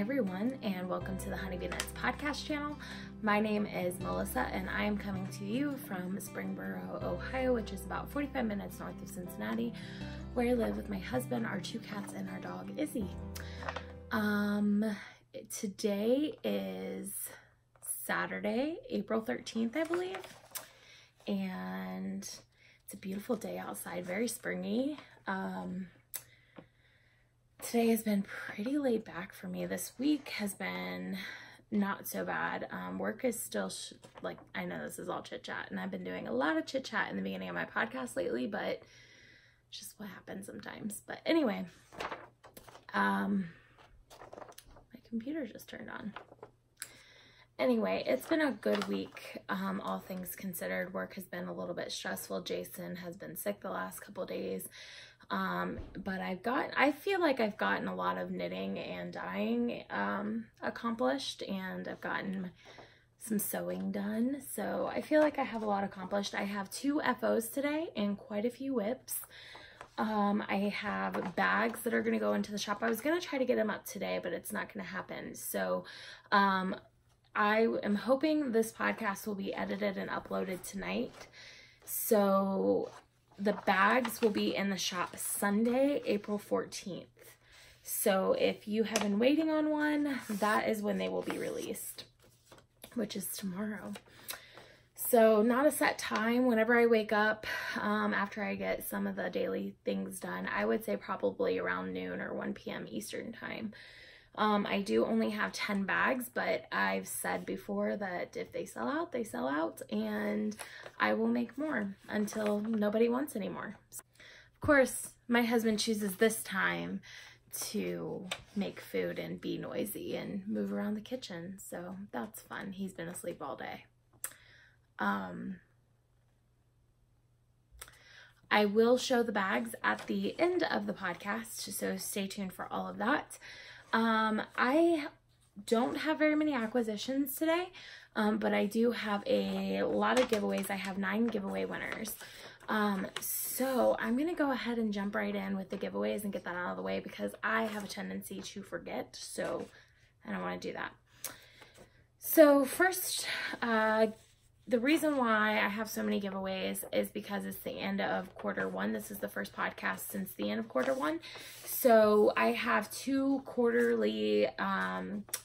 everyone, and welcome to the Honeybee Nuts podcast channel. My name is Melissa, and I am coming to you from Springboro, Ohio, which is about 45 minutes north of Cincinnati, where I live with my husband, our 2 cats, and our dog, Izzy. Today is Saturday, April 13th, I believe, and it's a beautiful day outside, very springy. Today has been pretty laid back for me. This week has been not so bad. Work is still, I know this is all chit chat, and I've been doing a lot of chit chat in the beginning of my podcast lately, but just what happens sometimes. But anyway, my computer just turned on. Anyway, it's been a good week, all things considered. Work has been a little bit stressful. Jason has been sick the last couple days. But I feel like I've gotten a lot of knitting and dyeing accomplished, and I've gotten some sewing done. So I feel like I have a lot accomplished. I have 2 FOs today and quite a few whips. I have bags that are going to go into the shop. I was going to try to get them up today, but it's not going to happen. So I am hoping this podcast will be edited and uploaded tonight. So the bags will be in the shop Sunday, April 14th. So if you have been waiting on one, that is when they will be released, which is tomorrow. So not a set time. Whenever I wake up, after I get some of the daily things done, I would say probably around noon or 1 p.m. Eastern time. I do only have 10 bags, but I've said before that if they sell out, they sell out, and I will make more until nobody wants any more. Of course, my husband chooses this time to make food and be noisy and move around the kitchen, so that's fun. He's been asleep all day. I will show the bags at the end of the podcast, so stay tuned for all of that. I don't have very many acquisitions today, but I do have a lot of giveaways. I have 9 giveaway winners. So I'm going to go ahead and jump right in with the giveaways and get that out of the way because I have a tendency to forget, so I don't want to do that. So first, the reason why I have so many giveaways is because it's the end of Q1. This is the first podcast since the end of Q1. So I have 2 quarterly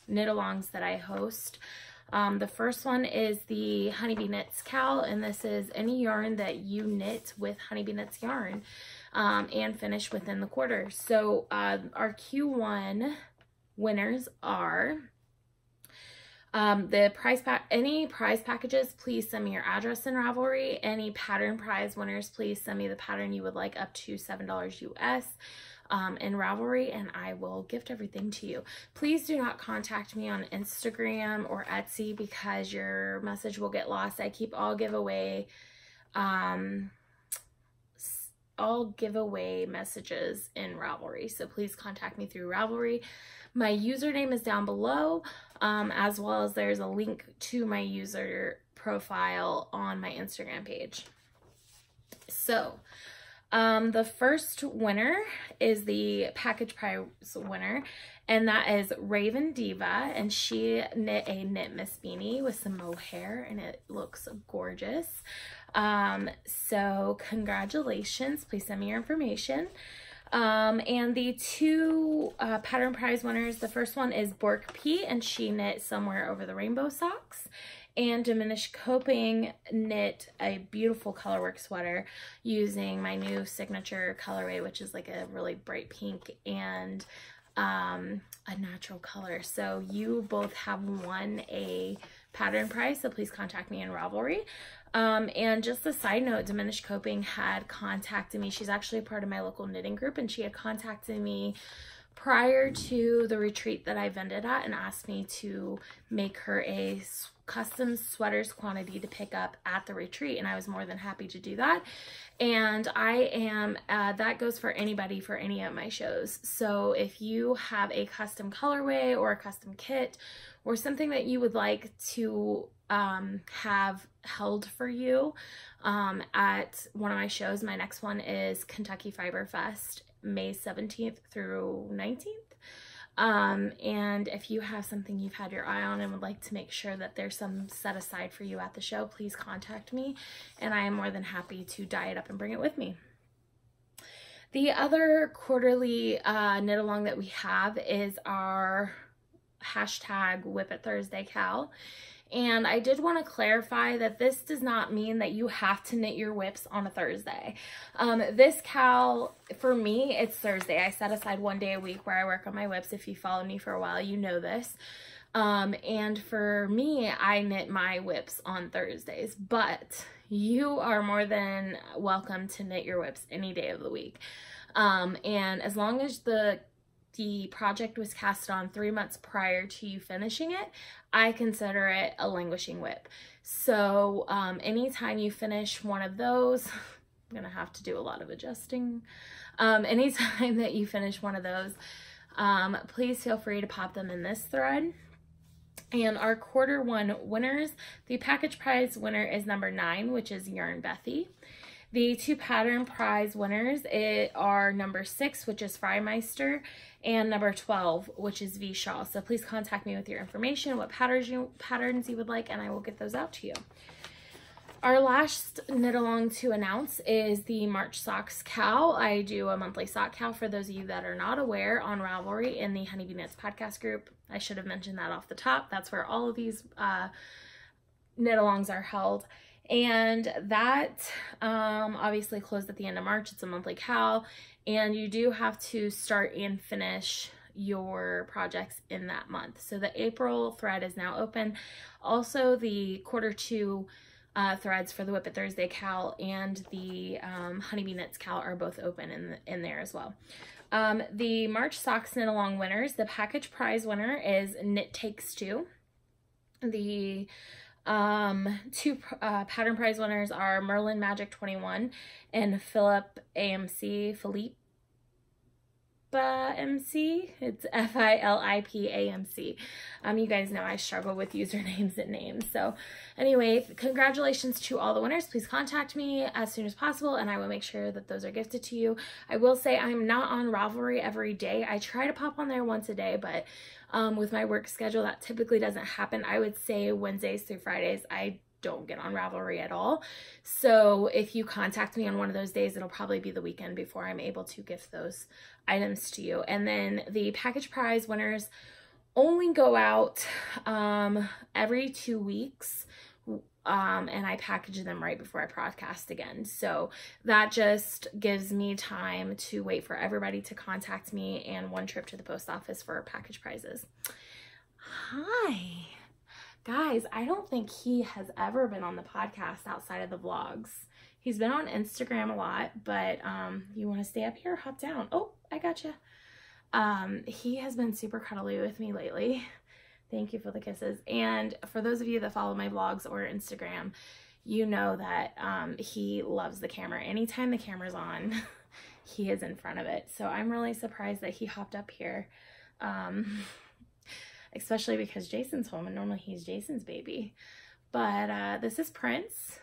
knit-alongs that I host. The first one is the Honeybee Knits Cal, and this is any yarn that you knit with Honeybee Knits yarn and finish within the quarter. So our Q1 winners are... any prize packages, please send me your address in Ravelry. Any pattern prize winners, please send me the pattern you would like up to $7 US in Ravelry, and I will gift everything to you. Please do not contact me on Instagram or Etsy because your message will get lost. I keep all giveaway messages in Ravelry, so please contact me through Ravelry. My username is down below, as well as there's a link to my user profile on my Instagram page. So the first winner is the package prize winner, and that is Raven Diva, and she knit a Knit Miss beanie with some mohair, and it looks gorgeous. So congratulations. Please send me your information. And the 2 pattern prize winners, the first one is Bork P, and she knit Somewhere Over the Rainbow socks, and Diminished Coping knit a beautiful colorwork sweater using my new signature colorway, which is like a really bright pink and a natural color. So you both have won a pattern prize, so please contact me in Ravelry. And just a side note, Diminished Coping had contacted me. She's actually a part of my local knitting group, and she had contacted me prior to the retreat that I vended at and asked me to make her a custom sweaters quantity to pick up at the retreat, and I was more than happy to do that. And I am, that goes for anybody for any of my shows. So if you have a custom colorway or a custom kit or something that you would like to have held for you at one of my shows, my next one is Kentucky Fiber Fest, May 17th through 19th. And if you have something you've had your eye on and would like to make sure that there's some set aside for you at the show, please contact me, and I am more than happy to dye it up and bring it with me. The other quarterly knit along that we have is our hashtag Whip It Thursday Cal. And I did want to clarify that this does not mean that you have to knit your whips on a Thursday. This cal, for me, it's Thursday. I set aside one day a week where I work on my whips. If you follow me for a while, you know this. And for me, I knit my whips on Thursdays, but you are more than welcome to knit your whips any day of the week. And as long as the project was cast on 3 months prior to you finishing it, I consider it a languishing whip. So anytime you finish one of those, I'm gonna have to do a lot of adjusting. Anytime that you finish one of those, please feel free to pop them in this thread. And our quarter one winners, the package prize winner is number 9, which is Yarn Bethy. The 2 pattern prize winners are number 6, which is Freimeister, and number 12, which is V Shaw. So please contact me with your information, what patterns you would like, and I will get those out to you. Our last knit along to announce is the March Socks Cal. I do a monthly sock cal for those of you that are not aware on Ravelry in the Honeybee Knits podcast group. I should have mentioned that off the top. That's where all of these knit alongs are held. And that obviously closed at the end of March. It's a monthly cal, and you do have to start and finish your projects in that month. So the April thread is now open. Also, the quarter 2 threads for the Whip It Thursday cal and the Honeybee Knits cal are both open in there as well. The March Socks Knit Along winners, the package prize winner is Knit Takes Two. The 2 pattern prize winners are Merlin Magic 21 and Philip AMC, MC. It's FILIPAMC. You guys know I struggle with usernames and names. So anyway, congratulations to all the winners. Please contact me as soon as possible and I will make sure that those are gifted to you. I will say I'm not on Ravelry every day. I try to pop on there once a day, but with my work schedule, that typically doesn't happen. I would say Wednesdays through Fridays, I don't get on Ravelry at all. So if you contact me on one of those days, it'll probably be the weekend before I'm able to gift those items to you. And then the package prize winners only go out every 2 weeks. And I package them right before I broadcast again. So that just gives me time to wait for everybody to contact me and 1 trip to the post office for package prizes. Hi. Guys, I don't think he has ever been on the podcast outside of the vlogs. He's been on Instagram a lot, but you want to stay up here? Hop down. Oh, I gotcha. He has been super cuddly with me lately. Thank you for the kisses. And for those of you that follow my vlogs or Instagram, you know that he loves the camera. Anytime the camera's on, he is in front of it. So I'm really surprised that he hopped up here, especially because Jason's home and normally he's Jason's baby. But this is Prince.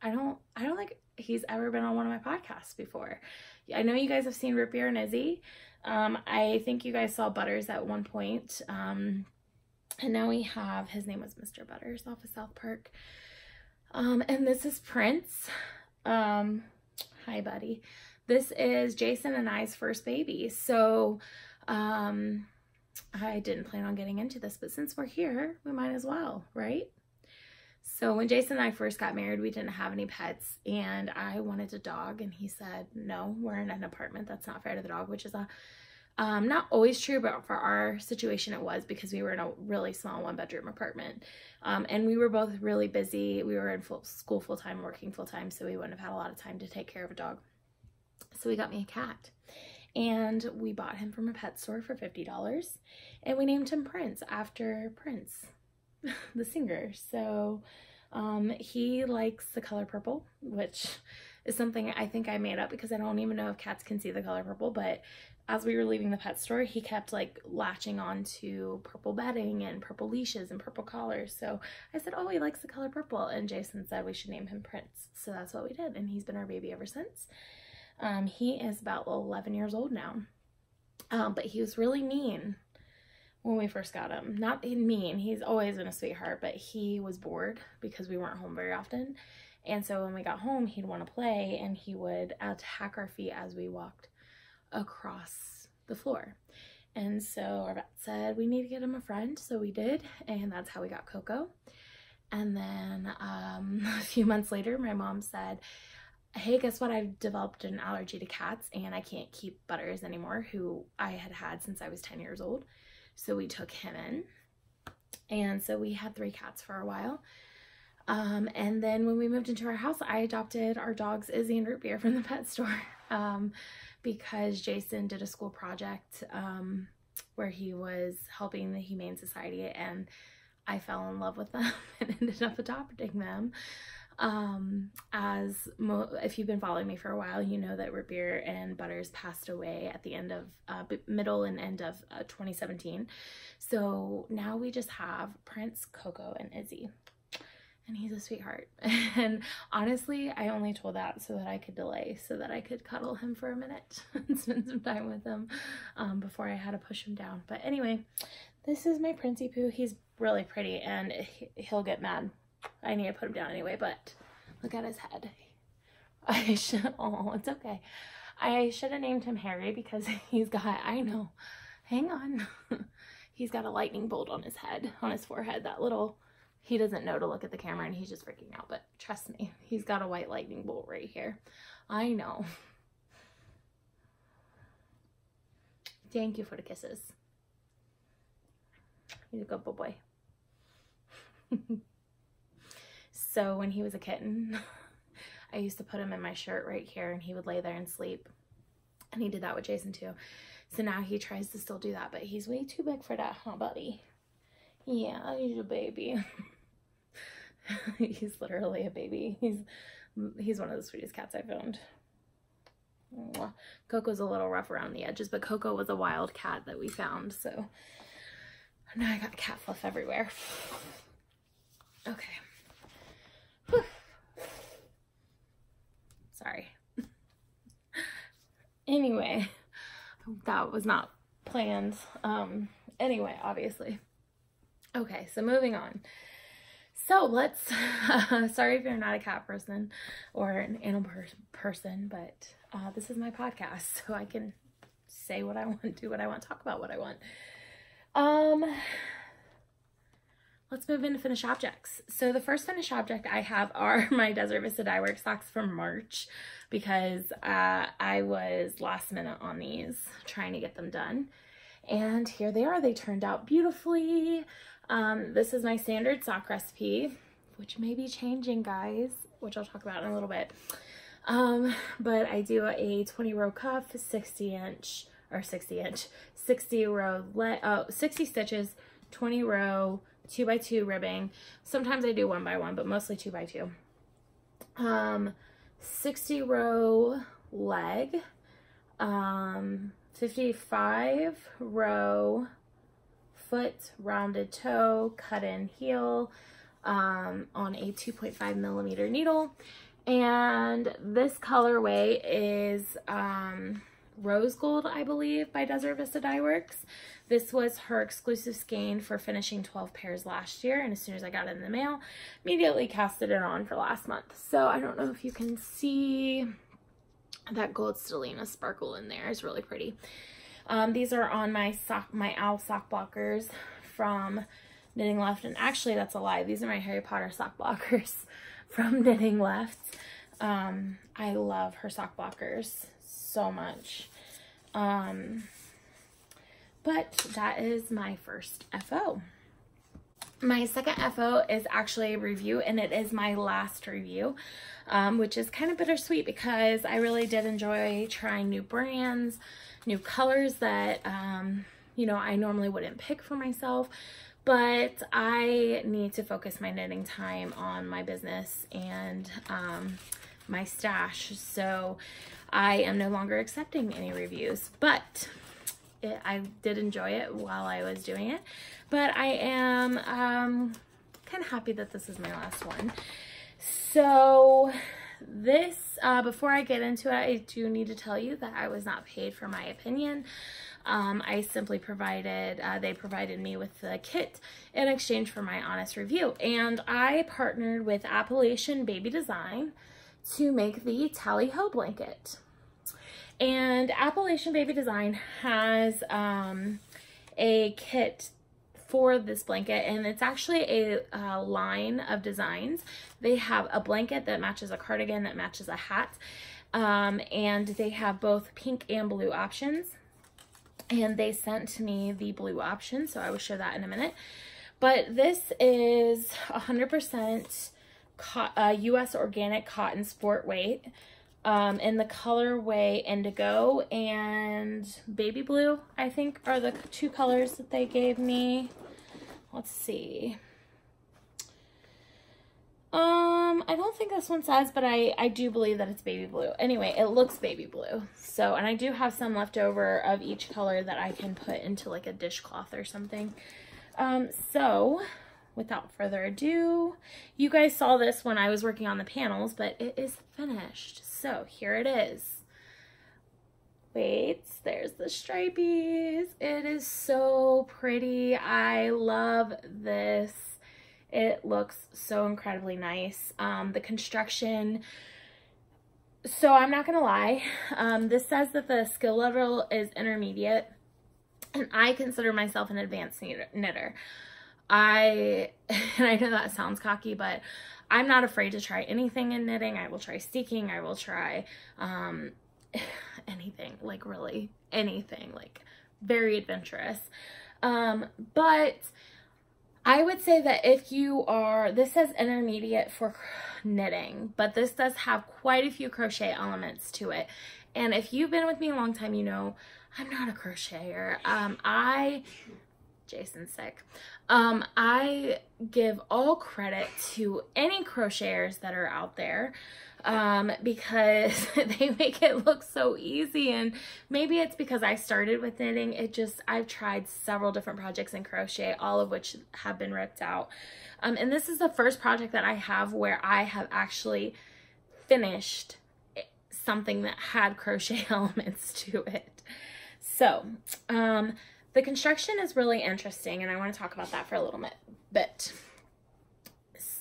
I don't think he's ever been on one of my podcasts before. I know you guys have seen Root Beer and Izzy. I think you guys saw Butters at one point. And now we have, his name was Mr. Butters off of South Park. And this is Prince. Hi, buddy. This is Jason and I's first baby. So I didn't plan on getting into this, but since we're here, we might as well, right? So when Jason and I first got married, we didn't have any pets, and I wanted a dog, and he said, no, we're in an apartment. That's not fair to the dog, which is not always true, but for our situation it was, because we were in a really small 1-bedroom apartment. And we were both really busy. We were in school full-time, working full-time, so we wouldn't have had a lot of time to take care of a dog. So we got me a cat. And we bought him from a pet store for $50. And we named him Prince after Prince, the singer. So he likes the color purple, which is something I think I made up because I don't even know if cats can see the color purple. But as we were leaving the pet store, he kept like latching on to purple bedding and purple leashes and purple collars. So I said, oh, he likes the color purple. And Jason said we should name him Prince. So that's what we did. And he's been our baby ever since. He is about 11 years old now. But he was really mean when we first got him. Not mean, he's always been a sweetheart, but he was bored because we weren't home very often. And so when we got home, he'd want to play, and he would attack our feet as we walked across the floor. And so our vet said we need to get him a friend, so we did, and that's how we got Coco. And then a few months later, my mom said, hey, guess what? I've developed an allergy to cats, and I can't keep Butters anymore, who I had had since I was 10 years old. So we took him in, and so we had 3 cats for a while. And then when we moved into our house, I adopted our dogs Izzy and Root Beer from the pet store, because Jason did a school project where he was helping the Humane Society, and I fell in love with them and ended up adopting them. If you've been following me for a while, you know that Root Beer and Butters passed away at the end of middle and end of 2017. So now we just have Prince, Coco, and Izzy, and he's a sweetheart. And honestly, I only told that so that I could delay, so that I could cuddle him for a minute and spend some time with him before I had to push him down. But anyway, this is my Princey Poo. He's really pretty, and he'll get mad. I need to put him down anyway, but look at his head. Oh, it's okay. I should have named him Harry because he's got, I know, hang on. He's got a lightning bolt on his head, on his forehead, that little, he doesn't know to look at the camera and he's just freaking out, but trust me, he's got a white lightning bolt right here. I know. Thank you for the kisses. He's a good boy. So when he was a kitten, I used to put him in my shirt right here, and he would lay there and sleep. And he did that with Jason too. So now he tries to still do that, but he's way too big for that, huh, buddy? Yeah, he's a baby. He's literally a baby. He's one of the sweetest cats I've owned. Mwah. Coco's a little rough around the edges, but Coco was a wild cat that we found, so now I got cat fluff everywhere. Okay. Whew. Sorry. Anyway, that was not planned. Anyway, obviously. Okay, so moving on. So let's, sorry if you're not a cat person or an animal person, but this is my podcast, so I can say what I want, do what I want, talk about what I want. Let's move into finished objects. So the first finished object I have are my Desert Vista Dye Works socks from March, because I was last minute on these, trying to get them done. And here they are. They turned out beautifully. This is my standard sock recipe, which may be changing, guys, which I'll talk about in a little bit. But I do a 20 row cuff, 60 stitches, 20 row, 2x2 ribbing. Sometimes I do 1x1, but mostly 2x2. 60 row leg, 55 row foot, rounded toe, cut in heel, on a 2.5 millimeter needle. And this colorway is Rose Gold, I believe, by Desert Vista Dye Works. This was her exclusive skein for finishing 12 pairs last year, and as soon as I got it in the mail, immediately casted it on for last month. So I don't know if you can see that gold stellina sparkle in there. It's really pretty. These are on my owl sock blockers from Knitting Left, and actually that's a lie. These are my Harry Potter sock blockers from Knitting Left. I love her sock blockers so much. But that is my first FO. My second FO is actually a review, and it is my last review, which is kind of bittersweet because I really did enjoy trying new brands, new colors that, you know, I normally wouldn't pick for myself, but I need to focus my knitting time on my business and my stash. So I am no longer accepting any reviews, but I did enjoy it while I was doing it. But I am kind of happy that this is my last one. So this, before I get into it, I do need to tell you that I was not paid for my opinion. I simply they provided me with the kit in exchange for my honest review. And I partnered with Appalachian Baby Design to make the Tally Ho blanket. And Appalachian Baby Design has a kit for this blanket, and it's actually a line of designs. They have a blanket that matches a cardigan, that matches a hat, and they have both pink and blue options. And they sent me the blue option, so I will show that in a minute. But this is 100% U.S. organic cotton sport weight. In the colorway indigo and baby blue, I think, are the two colors that they gave me. Let's see. I don't think this one says, but I do believe that it's baby blue. Anyway, it looks baby blue. So, and I do have some left over of each color that I can put into like a dishcloth or something. So without further ado, you guys saw this when I was working on the panels, but it is finished. So here it is. Wait, there's the stripies. It is so pretty. I love this. It looks so incredibly nice. The construction, so I'm not gonna lie, this says that the skill level is intermediate, and I consider myself an advanced knitter. And I know that sounds cocky, but I'm not afraid to try anything in knitting. I will try steeking. I will try anything, like really anything, like very adventurous. But I would say that if you are, this says intermediate for knitting, but this does have quite a few crochet elements to it. And if you've been with me a long time, you know I'm not a crocheter. Jason's sick. I give all credit to any crocheters that are out there, because they make it look so easy. And maybe it's because I started with knitting. I've tried several different projects in crochet, all of which have been ripped out. And this is the first project that I have where I have actually finished something that had crochet elements to it. So, the construction is really interesting, and I want to talk about that for a little bit.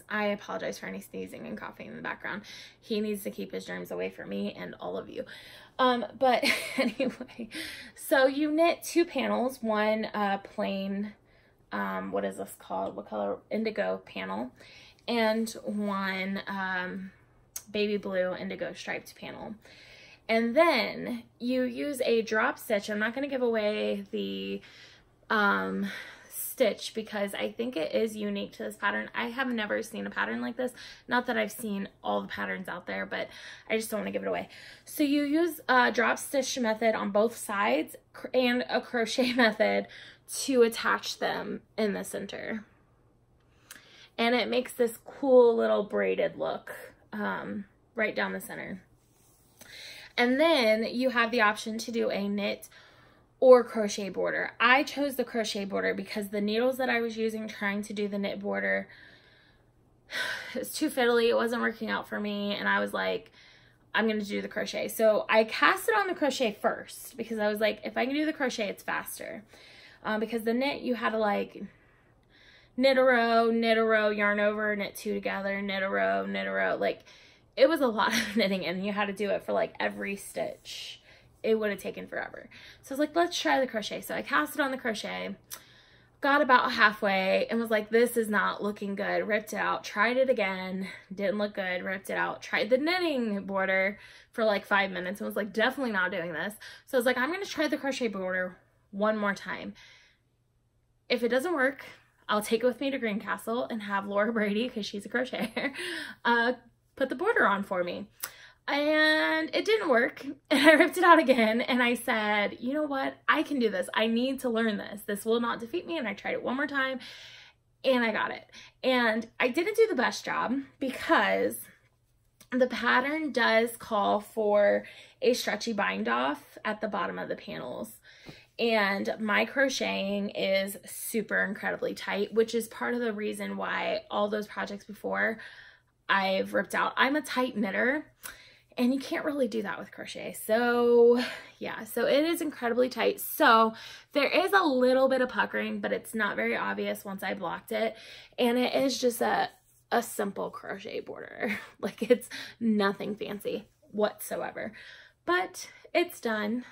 I apologize for any sneezing and coughing in the background. He needs to keep his germs away from me and all of you. But anyway, so you knit two panels, one plain, what is this called? What color? Indigo panel, and one baby blue indigo striped panel. And then you use a drop stitch. I'm not going to give away the stitch because I think it is unique to this pattern. I have never seen a pattern like this. Not that I've seen all the patterns out there, but I just don't want to give it away. So you use a drop stitch method on both sides and a crochet method to attach them in the center. And it makes this cool little braided look right down the center. And then you have the option to do a knit or crochet border. I chose the crochet border because the needles that I was using trying to do the knit border, it's too fiddly. It wasn't working out for me. And I was like, I'm going to do the crochet. So I cast it on the crochet first because I was like, if I can do the crochet, it's faster. Because the knit, you had to like knit a row, yarn over, knit two together, knit a row. Like, it was a lot of knitting, and you had to do it for like every stitch. It would have taken forever. So I was like, let's try the crochet. So I cast it on the crochet, got about halfway, and was like, this is not looking good. Ripped it out, tried it again, didn't look good, ripped it out. Tried the knitting border for like 5 minutes and was like, definitely not doing this. So I was like, I'm going to try the crochet border one more time. If it doesn't work, I'll take it with me to Greencastle and have Laura Brady, because she's a crocheter, put the border on for me. And it didn't work, and I ripped it out again, and I said, you know what, I can do this. I need to learn this. This will not defeat me. And I tried it one more time, and I got it. And I didn't do the best job because the pattern does call for a stretchy bind off at the bottom of the panels. And my crocheting is super incredibly tight, which is part of the reason why all those projects before I've ripped out. I'm a tight knitter, And you can't really do that with crochet. So yeah, so it is incredibly tight. So there is a little bit of puckering, but it's not very obvious once I blocked it. And it is just a simple crochet border. Like, it's nothing fancy whatsoever, but it's done.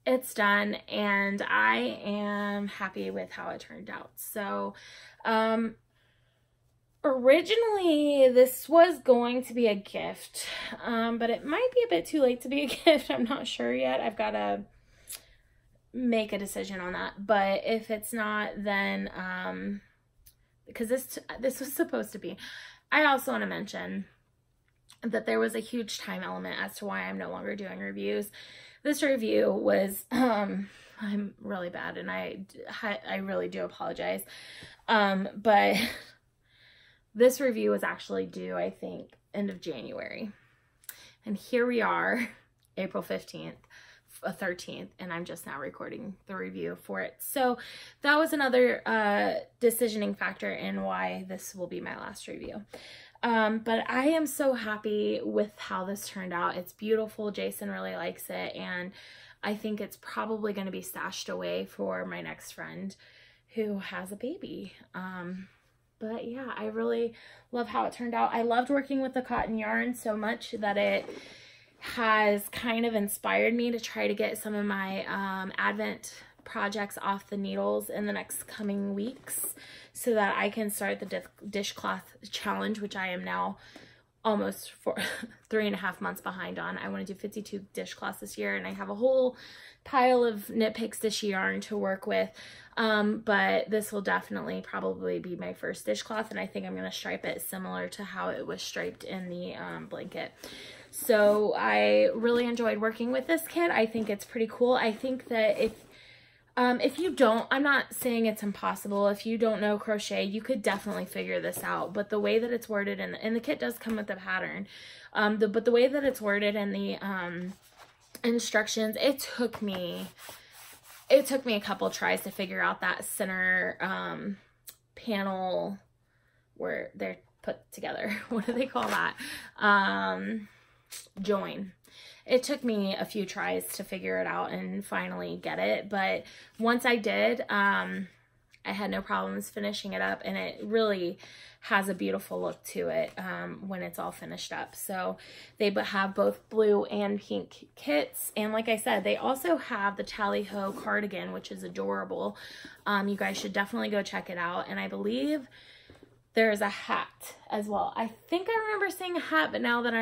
It's done, and I am happy with how it turned out. So, originally this was going to be a gift, but it might be a bit too late to be a gift. I'm not sure yet. I've got to make a decision on that. But if it's not, then, because this was supposed to be, I also want to mention that there was a huge time element as to why I'm no longer doing reviews. This review was, I'm really bad, and I really do apologize. But this review was actually due, I think, end of January. And here we are, April 15th, 13th, and I'm just now recording the review for it. So that was another decisioning factor in why this will be my last review. But I am so happy with how this turned out. It's beautiful. Jason really likes it, and I think it's probably going to be stashed away for my next friend who has a baby. But yeah, I really love how it turned out. I loved working with the cotton yarn so much that it has kind of inspired me to try to get some of my Advent projects off the needles in the next coming weeks, so that I can start the dishcloth challenge, which I am now almost 3.5 months behind on. I want to do 52 dishcloths this year, and I have a whole pile of Knit Picks dish yarn to work with. But this will definitely probably be my first dishcloth, and I think I'm going to stripe it similar to how it was striped in the blanket. So I really enjoyed working with this kit. I think it's pretty cool. I think that if you don't, I'm not saying it's impossible. If you don't know crochet, you could definitely figure this out. But the way that it's worded, and the kit does come with a pattern, but the way that it's worded in the instructions, it took me a couple tries to figure out that center panel where they're put together. What do they call that? Join. It took me a few tries to figure it out and finally get it, but once I did, I had no problems finishing it up, and it really has a beautiful look to it when it's all finished up. So they have both blue and pink kits, and like I said, they also have the Tally-Ho cardigan, which is adorable. You guys should definitely go check it out, and I believe there's a hat as well. I think I remember seeing a hat, but now that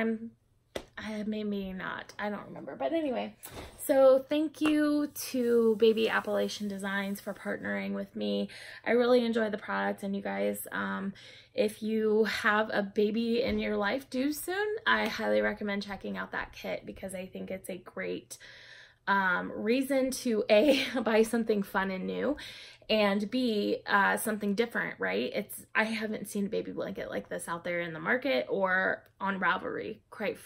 maybe not. I don't remember. But anyway, so thank you to Baby Appalachian Designs for partnering with me. I really enjoy the product, and you guys, if you have a baby in your life due soon, I highly recommend checking out that kit, because I think it's a great reason to A, buy something fun and new, and B, something different, right? I haven't seen a baby blanket like this out there in the market or on Ravelry, quite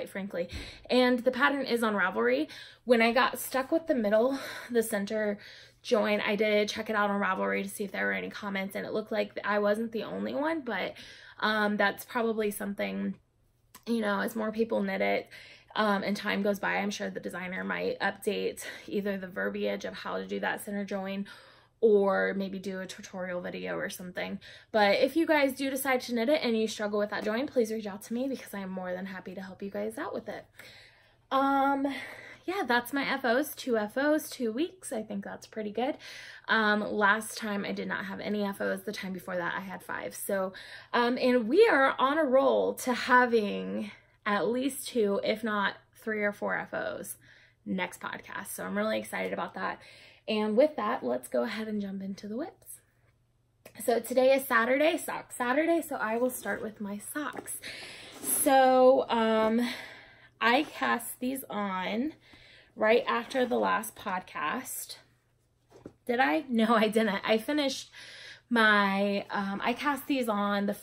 frankly. And the pattern is on Ravelry. When I got stuck with the center join, I did check it out on Ravelry to see if there were any comments, and it looked like I wasn't the only one, but that's probably something, you know, as more people knit it, and time goes by, I'm sure the designer might update either the verbiage of how to do that center join, or maybe do a tutorial video or something. But if you guys do decide to knit it and you struggle with that join, please reach out to me, because I am more than happy to help you guys out with it. Yeah, that's my FOs, 2 FOs, 2 weeks. I think that's pretty good. Last time I did not have any FOs. The time before that I had 5. So, and we are on a roll to having at least 2, if not 3 or 4 FOs next podcast. So I'm really excited about that. And with that, let's go ahead and jump into the whips. So today is Saturday, Sock Saturday, so I will start with my socks. So I cast these on right after the last podcast. Did I? No, I didn't. I finished my, I cast these on the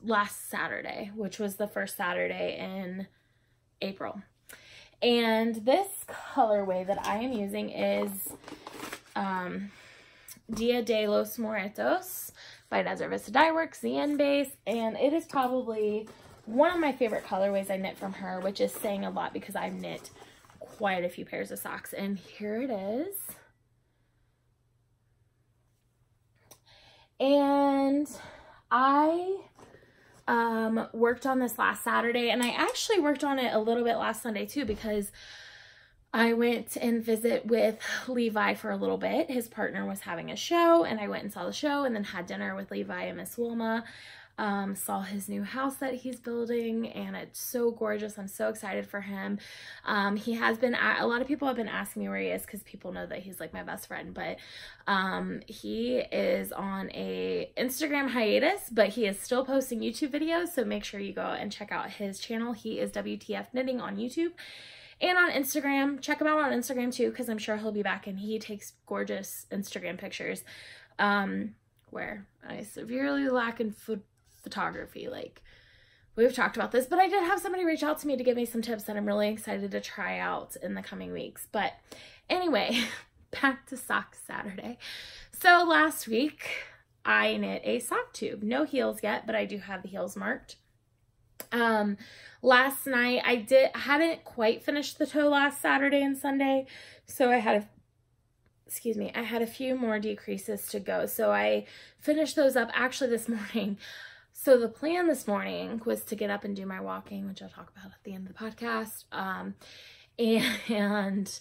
last Saturday, which was the first Saturday in April. And this colorway that I am using is Dia de los Muertos by Desert Vista Dye Works, the N base, and it is probably one of my favorite colorways I knit from her, which is saying a lot because I've knit quite a few pairs of socks. And here it is. And I worked on this last Saturday, and I actually worked on it a little bit last Sunday too, because I went and visit with Levi for a little bit. His partner was having a show, and I went and saw the show and then had dinner with Levi and Miss Wilma. Saw his new house that he's building, and it's so gorgeous. I'm so excited for him. He has been, a lot of people have been asking me where he is because people know that he's like my best friend, but he is on a Instagram hiatus, but he is still posting YouTube videos, so make sure you go and check out his channel. He is WTF Knitting on YouTube and on Instagram. Check him out on Instagram too, because I'm sure he'll be back, and he takes gorgeous Instagram pictures, where I severely lack in photography. Like, we've talked about this, but I did have somebody reach out to me to give me some tips that I'm really excited to try out in the coming weeks. But anyway, back to Sock Saturday. So last week I knit a sock tube. No heels yet, but I do have the heels marked. Last night I hadn't quite finished the toe last Saturday and Sunday, so I had a few more decreases to go. So I finished those up actually this morning. So the plan this morning was to get up and do my walking, which I'll talk about at the end of the podcast, and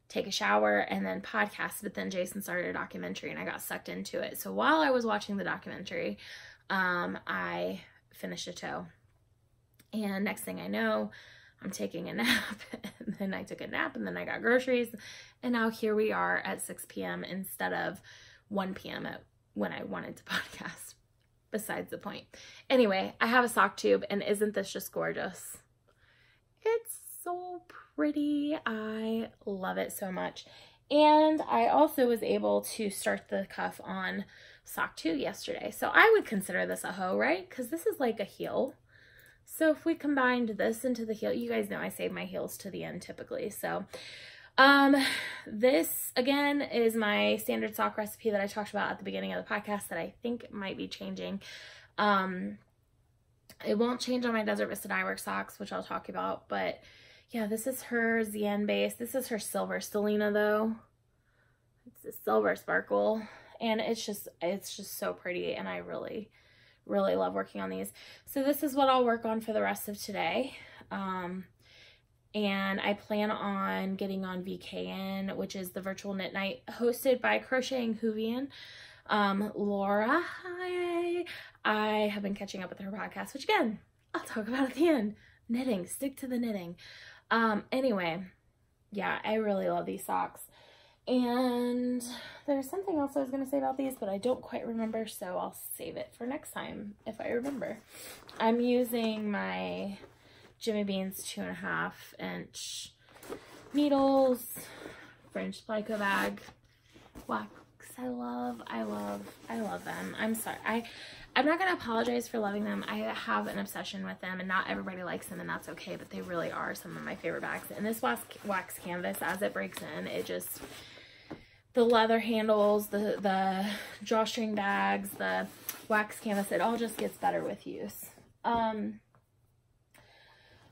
take a shower and then podcast. But then Jason started a documentary and I got sucked into it. So while I was watching the documentary, I finished a toe. And next thing I know, I'm taking a nap, and then I took a nap, and then I got groceries, and now here we are at 6 p.m. instead of 1 p.m. when I wanted to podcast. Besides the point. Anyway, I have a sock tube, and isn't this just gorgeous? It's so pretty. I love it so much. And I also was able to start the cuff on sock 2 yesterday. So I would consider this a hoe, right? Because this is like a heel. So if we combined this into the heel, you guys know I save my heels to the end typically. So this again is my standard sock recipe that I talked about at the beginning of the podcast that I think might be changing. It won't change on my Desert Vista Dye Work socks, which I'll talk about, but yeah, this is her Zien base. This is her silver Stellina though. It's a silver sparkle, and it's just so pretty, and I really love working on these. So this is what I'll work on for the rest of today. And I plan on getting on VKN, which is the virtual knit night hosted by Crocheting Hoovian. Laura, hi. I have been catching up with her podcast, which again, I'll talk about at the end. Knitting, stick to the knitting. Anyway, yeah, I really love these socks. And there's something else I was going to say about these, but I don't quite remember, so I'll save it for next time if I remember. I'm using my Jimmy Bean's 2.5 inch needles, French Plico bag, wax. I love them. I'm sorry. I'm not going to apologize for loving them. I have an obsession with them, and not everybody likes them, and that's okay, but they really are some of my favorite bags. And this wax canvas, as it breaks in, it just, the leather handles, the drawstring bags, the wax canvas, it all just gets better with use.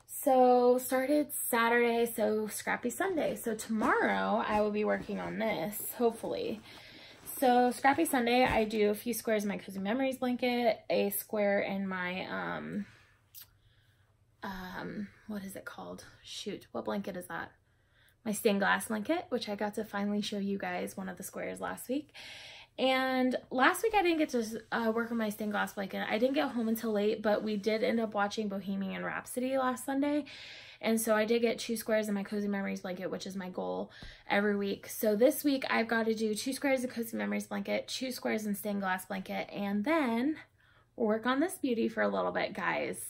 So started Saturday, so Scrappy Sunday. So tomorrow I will be working on this, hopefully. So Scrappy Sunday, I do a few squares in my Cozy Memories blanket, a square in my, what is it called? Shoot, what blanket is that? My stained glass blanket, which I got to finally show you guys one of the squares last week. And last week I didn't get to work on my stained glass blanket. I didn't get home until late, but we did end up watching Bohemian Rhapsody last Sunday. And so I did get 2 squares in my Cozy Memories blanket, which is my goal every week. So this week I've got to do 2 squares of Cozy Memories blanket, 2 squares in stained glass blanket, and then work on this beauty for a little bit, guys.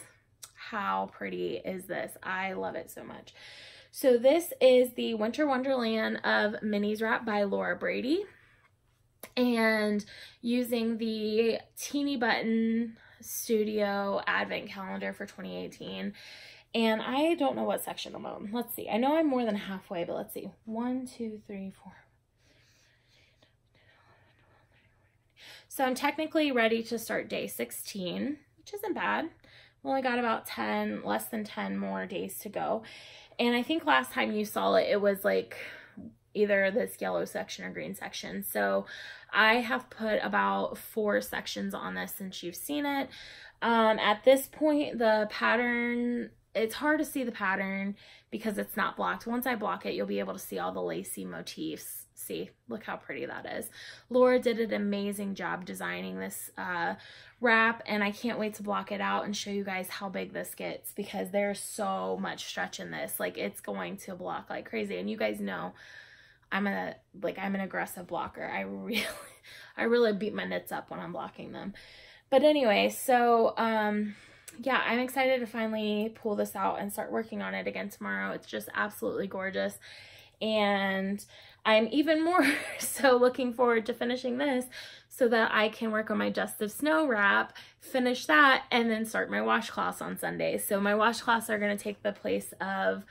How pretty is this? I love it so much. So this is the Winter Wonderland of Minis Wrap by Laura Brady. And using the Teeny Button Studio Advent Calendar for 2018. And I don't know what section I'm on. Let's see. I know I'm more than halfway, but let's see. 1, 2, 3, 4. So I'm technically ready to start day 16, which isn't bad. only got about less than 10 more days to go. And I think last time you saw it, it was like either this yellow section or green section. So I have put about 4 sections on this since you've seen it. At this point, the pattern, it's hard to see the pattern because it's not blocked. Once I block it, you'll be able to see all the lacy motifs. See, look how pretty that is. Laura did an amazing job designing this wrap, and I can't wait to block it out and show you guys how big this gets, because there's so much stretch in this. Like, it's going to block like crazy. And you guys know I'm an aggressive blocker. I really beat my knits up when I'm blocking them. But anyway, so yeah, I'm excited to finally pull this out and start working on it again tomorrow. It's just absolutely gorgeous. And I'm even more so looking forward to finishing this so that I can work on my Dust of Snow wrap, finish that, and then start my washcloths on Sundays. So my washcloths are going to take the place of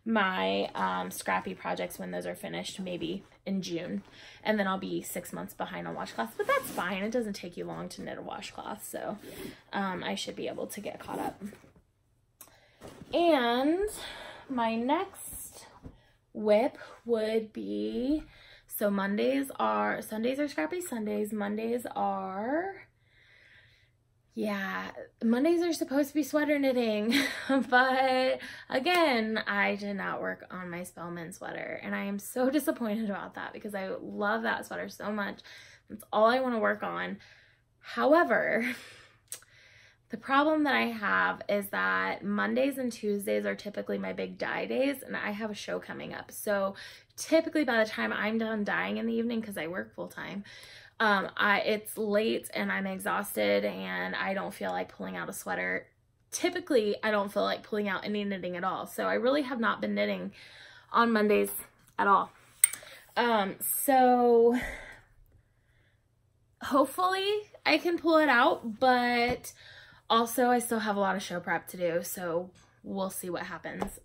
my scrappy projects when those are finished, maybe in June. And then I'll be 6 months behind on washcloths, but that's fine. It doesn't take you long to knit a washcloth, so I should be able to get caught up. And my next whip would be, so Sundays are scrappy Sundays. Mondays are supposed to be sweater knitting, but again, I did not work on my Spellman sweater, and I am so disappointed about that because I love that sweater so much. That's all I want to work on. However, the problem that I have is that Mondays and Tuesdays are typically my big dye days, and I have a show coming up. So typically by the time I'm done dyeing in the evening, because I work full time, it's late and I'm exhausted and I don't feel like pulling out a sweater. Typically, I don't feel like pulling out any knitting at all. So I really have not been knitting on Mondays at all. So hopefully I can pull it out, but also I still have a lot of show prep to do. So we'll see what happens.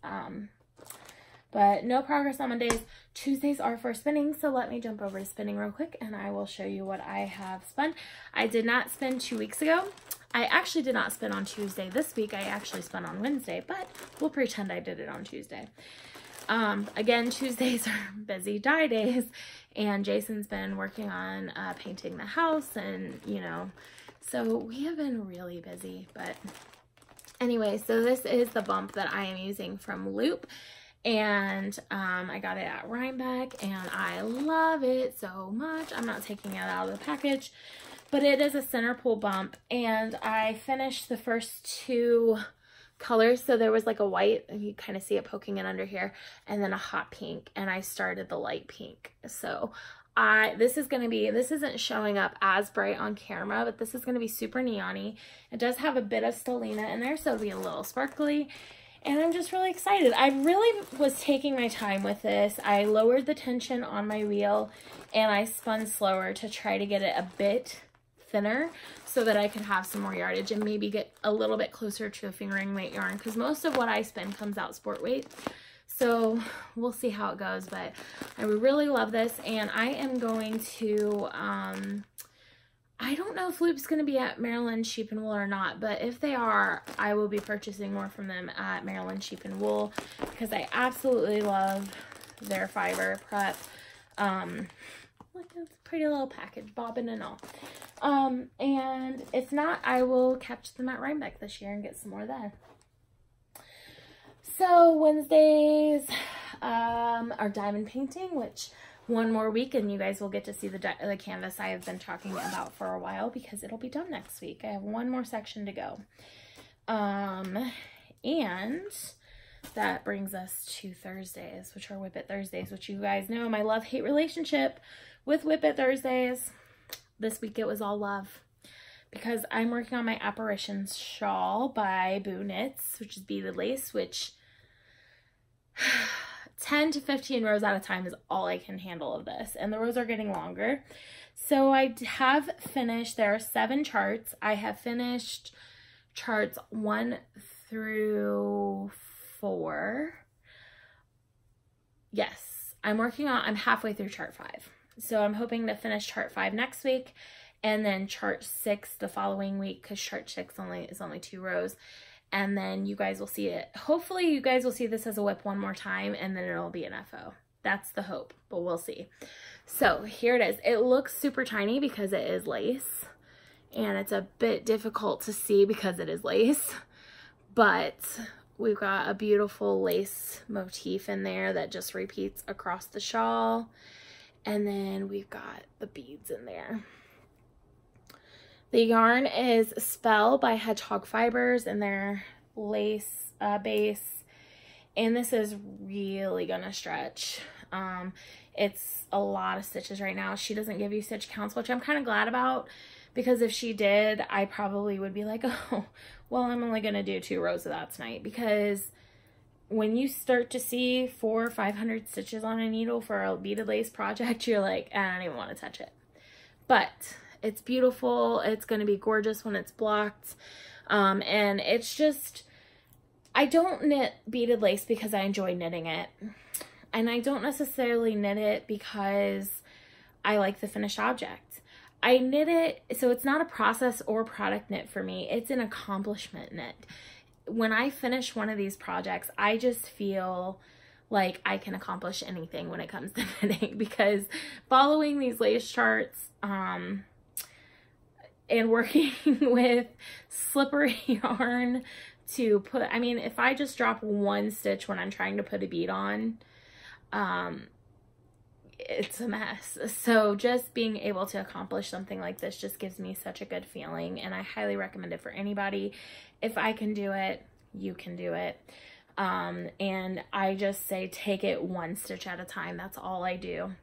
But no progress on Mondays. Tuesdays are for spinning, so let me jump over to spinning real quick and I will show you what I have spun. I did not spin 2 weeks ago. I actually did not spin on Tuesday this week. I actually spun on Wednesday, but we'll pretend I did it on Tuesday. Again, Tuesdays are busy dye days, and Jason's been working on painting the house, and you know, so we have been really busy. But anyway, so this is the bump that I am using from Loop. And I got it at Rhinebeck and I love it so much. I'm not taking it out of the package, but it is a center pull bump, and I finished the first 2 colors. So there was like a white, and you kind of see it poking in under here, and then a hot pink, and I started the light pink. So this isn't showing up as bright on camera, but this is going to be super neon-y. It does have a bit of stellina in there, so it'll be a little sparkly. And I'm just really excited. I really was taking my time with this. I lowered the tension on my wheel and I spun slower to try to get it a bit thinner so that I could have some more yardage and maybe get a little bit closer to a fingering weight yarn, because most of what I spin comes out sport weight. So we'll see how it goes, but I really love this, and I am going to, I don't know if Loop's going to be at Maryland Sheep and Wool or not, but if they are, I will be purchasing more from them at Maryland Sheep and Wool because I absolutely love their fiber prep. Look, it's a pretty little package, bobbin and all. And if not, I will catch them at Rhinebeck this year and get some more there. So Wednesdays are diamond painting, which one more week and you guys will get to see the canvas I have been talking about for a while, because it'll be done next week. I have one more section to go. And that brings us to Thursdays, which are Whip It Thursdays, which you guys know my love-hate relationship with Whip It Thursdays. This week it was all love, because I'm working on my Apparitions shawl by Boo Knits, which is beaded lace, which 10 to 15 rows at a time is all I can handle of this, and the rows are getting longer. So I have finished, there are 7 charts. I have finished charts 1 through 4. Yes, I'm halfway through chart 5. So I'm hoping to finish chart 5 next week, and then chart 6 the following week, because chart 6 is only 2 rows. and then you guys will see it. Hopefully you guys will see this as a WIP one more time, and then it'll be an FO. That's the hope, but we'll see. So here it is. It looks super tiny because it is lace, and it's a bit difficult to see because it is lace, but we've got a beautiful lace motif in there that just repeats across the shawl. And then we've got the beads in there. The yarn is Spell by Hedgehog Fibers, and they're lace base. And this is really gonna stretch. It's a lot of stitches right now. She doesn't give you stitch counts, which I'm kind of glad about, because if she did, I probably would be like, oh, well, I'm only gonna do 2 rows of that tonight, because when you start to see 400 or 500 stitches on a needle for a beaded lace project, you're like, I don't even want to touch it. But it's beautiful. It's going to be gorgeous when it's blocked. And it's just, I don't knit beaded lace because I enjoy knitting it. And I don't necessarily knit it because I like the finished object. I knit it, so it's not a process or product knit for me. It's an accomplishment knit. When I finish one of these projects, I just feel like I can accomplish anything when it comes to knitting, because following these lace charts and working with slippery yarn to put, I mean, if I just drop one stitch when I'm trying to put a bead on, it's a mess. So just being able to accomplish something like this just gives me such a good feeling, and I highly recommend it for anybody. If I can do it, you can do it. And I just say take it one stitch at a time. That's all I do.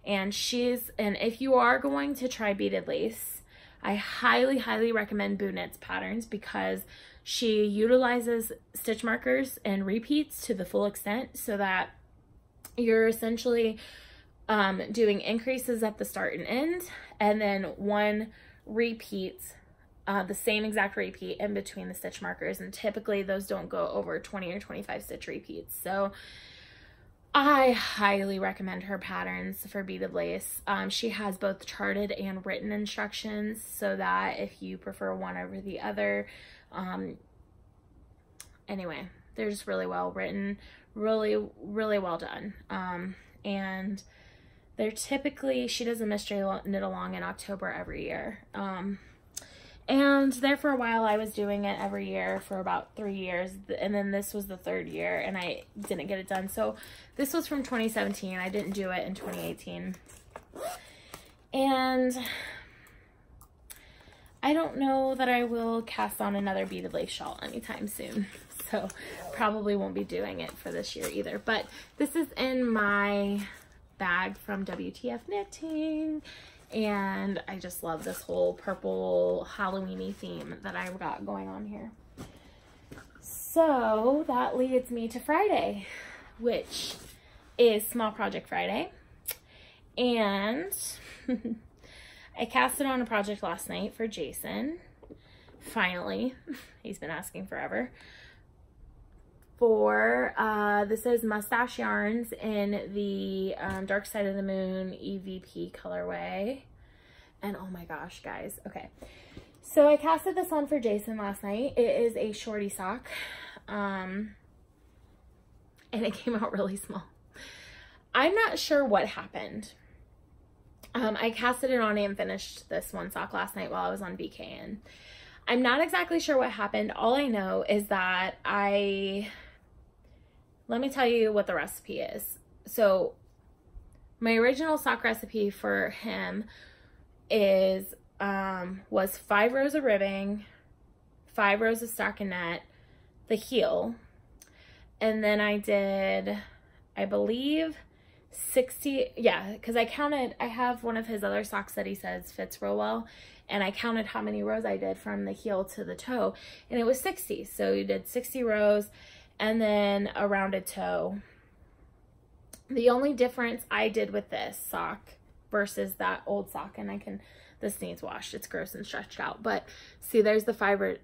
And if you are going to try beaded lace, I highly recommend Boo Knits patterns, because she utilizes stitch markers and repeats to the full extent, so that you're essentially doing increases at the start and end, and then one repeat, the same exact repeat in between the stitch markers, and typically those don't go over 20 or 25 stitch repeats. So I highly recommend her patterns for beaded lace. She has both charted and written instructions, so that if you prefer one over the other, anyway, they're just really well written, really well done. And they're typically, she does a mystery knit along in October every year. And there for a while I was doing it every year for about 3 years, and then this was the 3rd year and I didn't get it done. So this was from 2017. I didn't do it in 2018. And I don't know that I will cast on another beaded lace shawl anytime soon. So probably won't be doing it for this year either. But this is in my bag from WTF Knitting, and I just love this whole purple Halloween-y theme that I've got going on here. So that leads me to Friday, which is Small Project Friday. And I casted on a project last night for Jason. Finally, he's been asking forever. This is Mustache Yarns in the Dark Side of the Moon EVP colorway. And oh my gosh, guys. Okay. So I casted this on for Jason last night. It is a shorty sock. And it came out really small. I'm not sure what happened. I casted it on and finished this one sock last night while I was on VKN. I'm not exactly sure what happened. All I know is that let me tell you what the recipe is. So my original sock recipe for him was 5 rows of ribbing, 5 rows of stockinette, the heel, and then I did, I believe, 60, yeah, because I counted, I have one of his other socks that he says fits real well, and I counted how many rows I did from the heel to the toe, and it was 60. So you did 60 rows and then a rounded toe. The only difference I did with this sock versus that old sock, and this needs washed, it's gross and stretched out, but see, there's the 5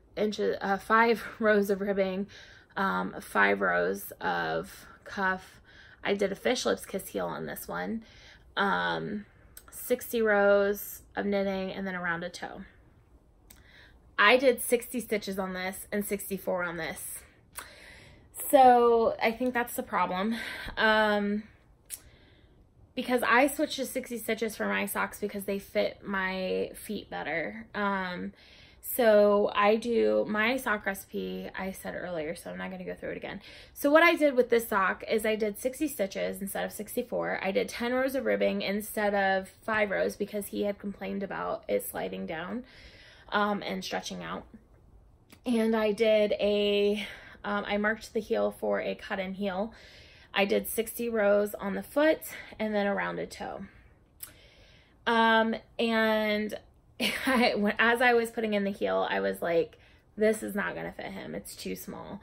rows of ribbing, 5 rows of cuff. I did a fish lips kiss heel on this one, 60 rows of knitting, and then a rounded toe. I did 60 stitches on this and 64 on this. So I think that's the problem. Because I switched to 60 stitches for my socks because they fit my feet better. So I do my sock recipe, I said earlier, so I'm not going to go through it again. So what I did with this sock is I did 60 stitches instead of 64. I did 10 rows of ribbing instead of 5 rows because he had complained about it sliding down and stretching out. And I did I marked the heel for a cut-in heel. I did 60 rows on the foot and then a rounded toe. And as I was putting in the heel, I was like, this is not going to fit him. It's too small.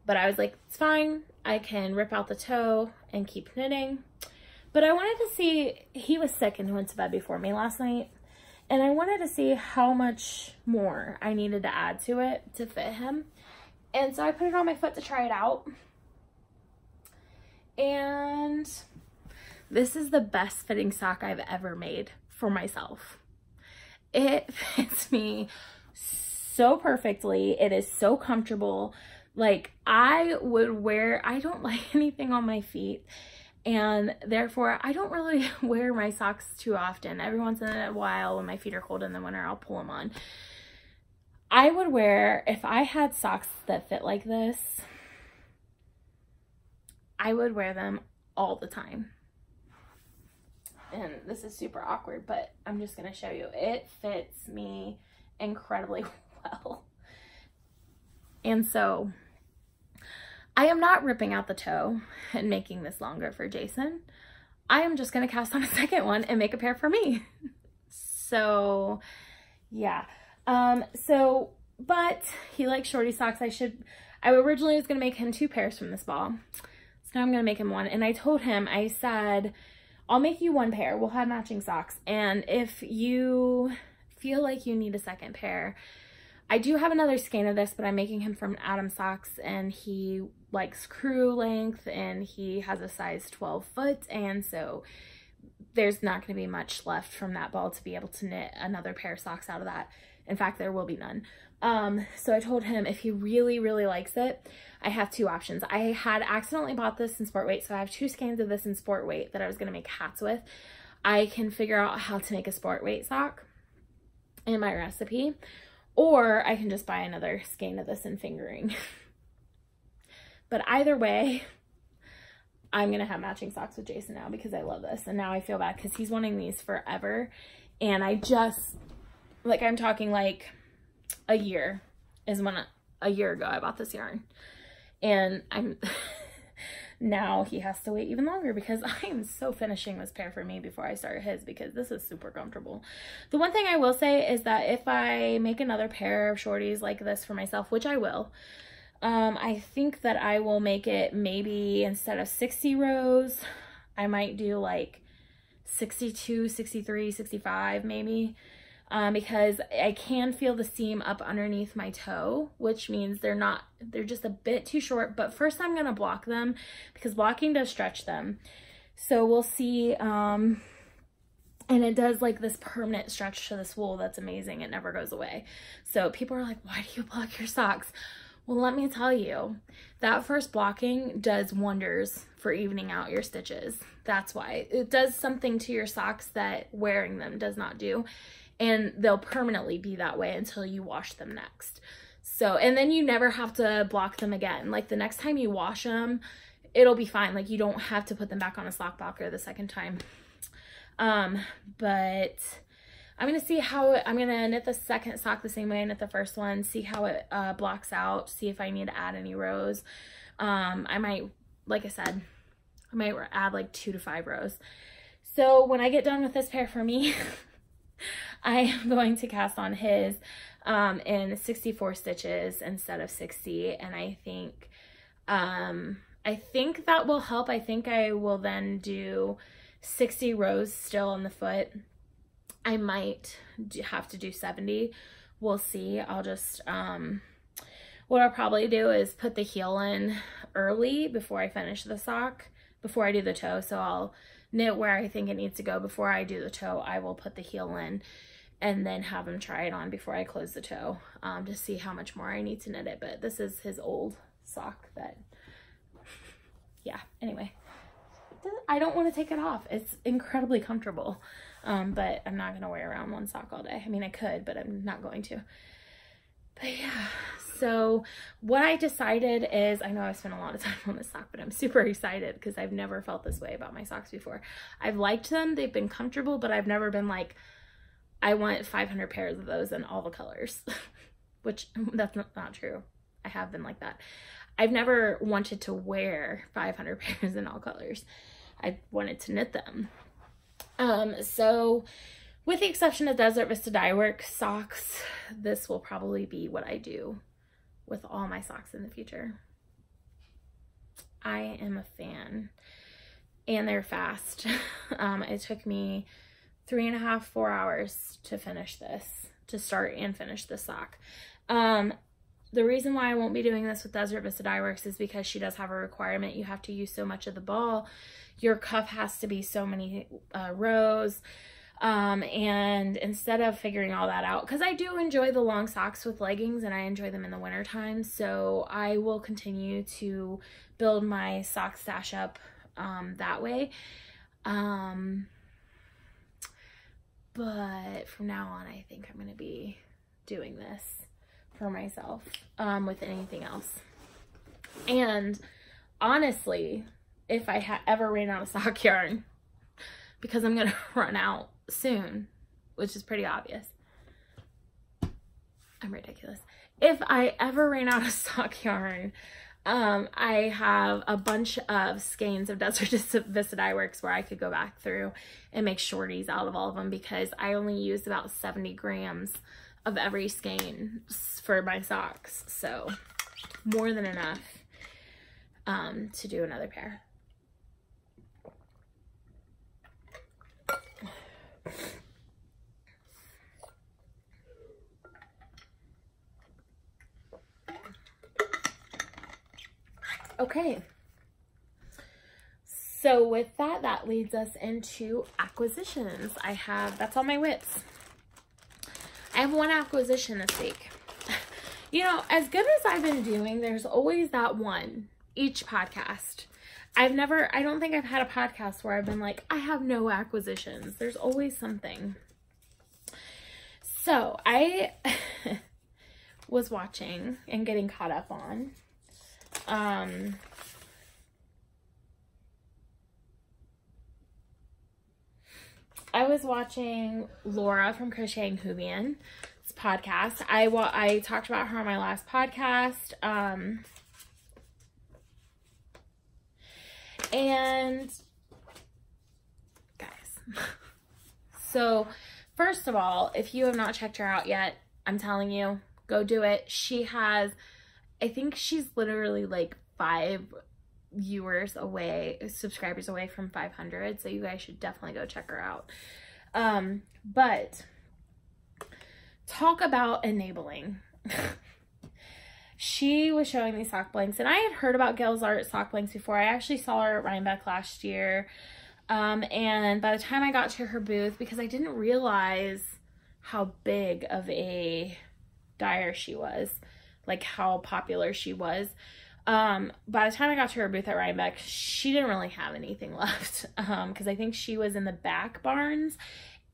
But I was like, it's fine. I can rip out the toe and keep knitting. But I wanted to see, he was sick and went to bed before me last night. And I wanted to see how much more I needed to add to it to fit him. And so I put it on my foot to try it out. And this is the best fitting sock I've ever made for myself. It fits me so perfectly. It is so comfortable. Like, I don't like anything on my feet, and therefore I don't really wear my socks too often. Every once in a while when my feet are cold in the winter, I'll pull them on. I would wear, if I had socks that fit like this, I would wear them all the time. And this is super awkward, but I'm just going to show you. It fits me incredibly well. And so I am not ripping out the toe and making this longer for Jason. I am just going to cast on a second one and make a pair for me. So yeah. But he likes shorty socks. I originally was going to make him 2 pairs from this ball. So now I'm going to make him 1. And I told him, I said, I'll make you 1 pair. We'll have matching socks. And if you feel like you need a second pair, I do have another skein of this, but I'm making him from Adam Socks, and he likes crew length, and he has a size 12 foot. And so there's not going to be much left from that ball to be able to knit another pair of socks out of that. In fact, there will be none. So I told him if he really, really likes it, I have 2 options. I had accidentally bought this in sport weight, so I have 2 skeins of this in sport weight that I was going to make hats with. I can figure out how to make a sport weight sock in my recipe, or I can just buy another skein of this in fingering. But either way, I'm going to have matching socks with Jason now because I love this. And now I feel bad because he's wanting these forever. And I just, like, I'm talking like a year is when a year ago I bought this yarn. And now he has to wait even longer because I am so finishing this pair for me before I start his, because this is super comfortable. The one thing I will say is that if I make another pair of shorties like this for myself, which I will, I think that I will make it maybe instead of 60 rows, I might do like 62, 63, 65 maybe. Because I can feel the seam up underneath my toe, which means they're just a bit too short. But first I'm going to block them because blocking does stretch them. So we'll see. And it does like this permanent stretch to this wool that's amazing. It never goes away. So people are like, why do you block your socks? Well, let me tell you, that first blocking does wonders for evening out your stitches. That's why. It does something to your socks that wearing them does not do. And they'll permanently be that way until you wash them next. So, and then you never have to block them again. Like the next time you wash them, it'll be fine. Like you don't have to put them back on a sock blocker the second time. But I'm going to see how I'm going to knit the second sock the same way I knit the first one, see how it blocks out, see if I need to add any rows. I might, like I said, I might add like 2 to 5 rows. So when I get done with this pair for me, I am going to cast on his in 64 stitches instead of 60, and I think that will help. I think I will then do 60 rows still on the foot. I might have to do 70. We'll see. I'll just what I'll probably do is put the heel in early before I finish the sock, before I do the toe. So I'll knit where I think it needs to go before I do the toe. I will put the heel in and then have him try it on before I close the toe, to see how much more I need to knit it. But this is his old sock that, yeah, anyway, I don't want to take it off. It's incredibly comfortable, but I'm not going to wear around one sock all day. I mean, I could, but I'm not going to. But yeah, so what I decided is, I know I've spent a lot of time on this sock, but I'm super excited because I've never felt this way about my socks before. I've liked them. They've been comfortable, but I've never been like, I want 500 pairs of those in all the colors, which that's not true. I have been like that. I've never wanted to wear 500 pairs in all colors. I wanted to knit them. So with the exception of Desert Vista Dye Works socks, this will probably be what I do with all my socks in the future. I am a fan, and they're fast. It took me 3.5, 4 hours to finish this, to start and finish the sock. The reason why I won't be doing this with Desert Vista Dye Works is because she does have a requirement. You have to use so much of the ball. Your cuff has to be so many rows. And instead of figuring all that out, because I do enjoy the long socks with leggings and I enjoy them in the winter time, so I will continue to build my sock stash up that way. But from now on, I think I'm going to be doing this for myself with anything else. And honestly, if I ever ran out of sock yarn, because I'm going to run out soon, which is pretty obvious. I'm ridiculous. If I ever ran out of sock yarn, I have a bunch of skeins of Desert Vista Dye Works where I could go back through and make shorties out of all of them, because I only used about 70 grams of every skein for my socks. So more than enough to do another pair. Okay, so with that, that leads us into acquisitions. That's all my whips. I have one acquisition this week. You know, as good as I've been doing, there's always that one each podcast. I don't think I've had a podcast where I've been like, I have no acquisitions. There's always something. So I was watching and getting caught up on I was watching Laura from Crocheting Hoovian's podcast. I talked about her on my last podcast. And guys, so first of all, if you have not checked her out yet, I'm telling you, go do it. She has, I think she's literally like 5 subscribers away from 500. So you guys should definitely go check her out. But talk about enabling. She was showing these sock blanks, and I had heard about Gail's Art sock blanks before. I actually saw her at Rhinebeck last year. And by the time I got to her booth, because I didn't realize how big of a dyer she was, like how popular she was. By the time I got to her booth at Rhinebeck, she didn't really have anything left. Because I think she was in the back barns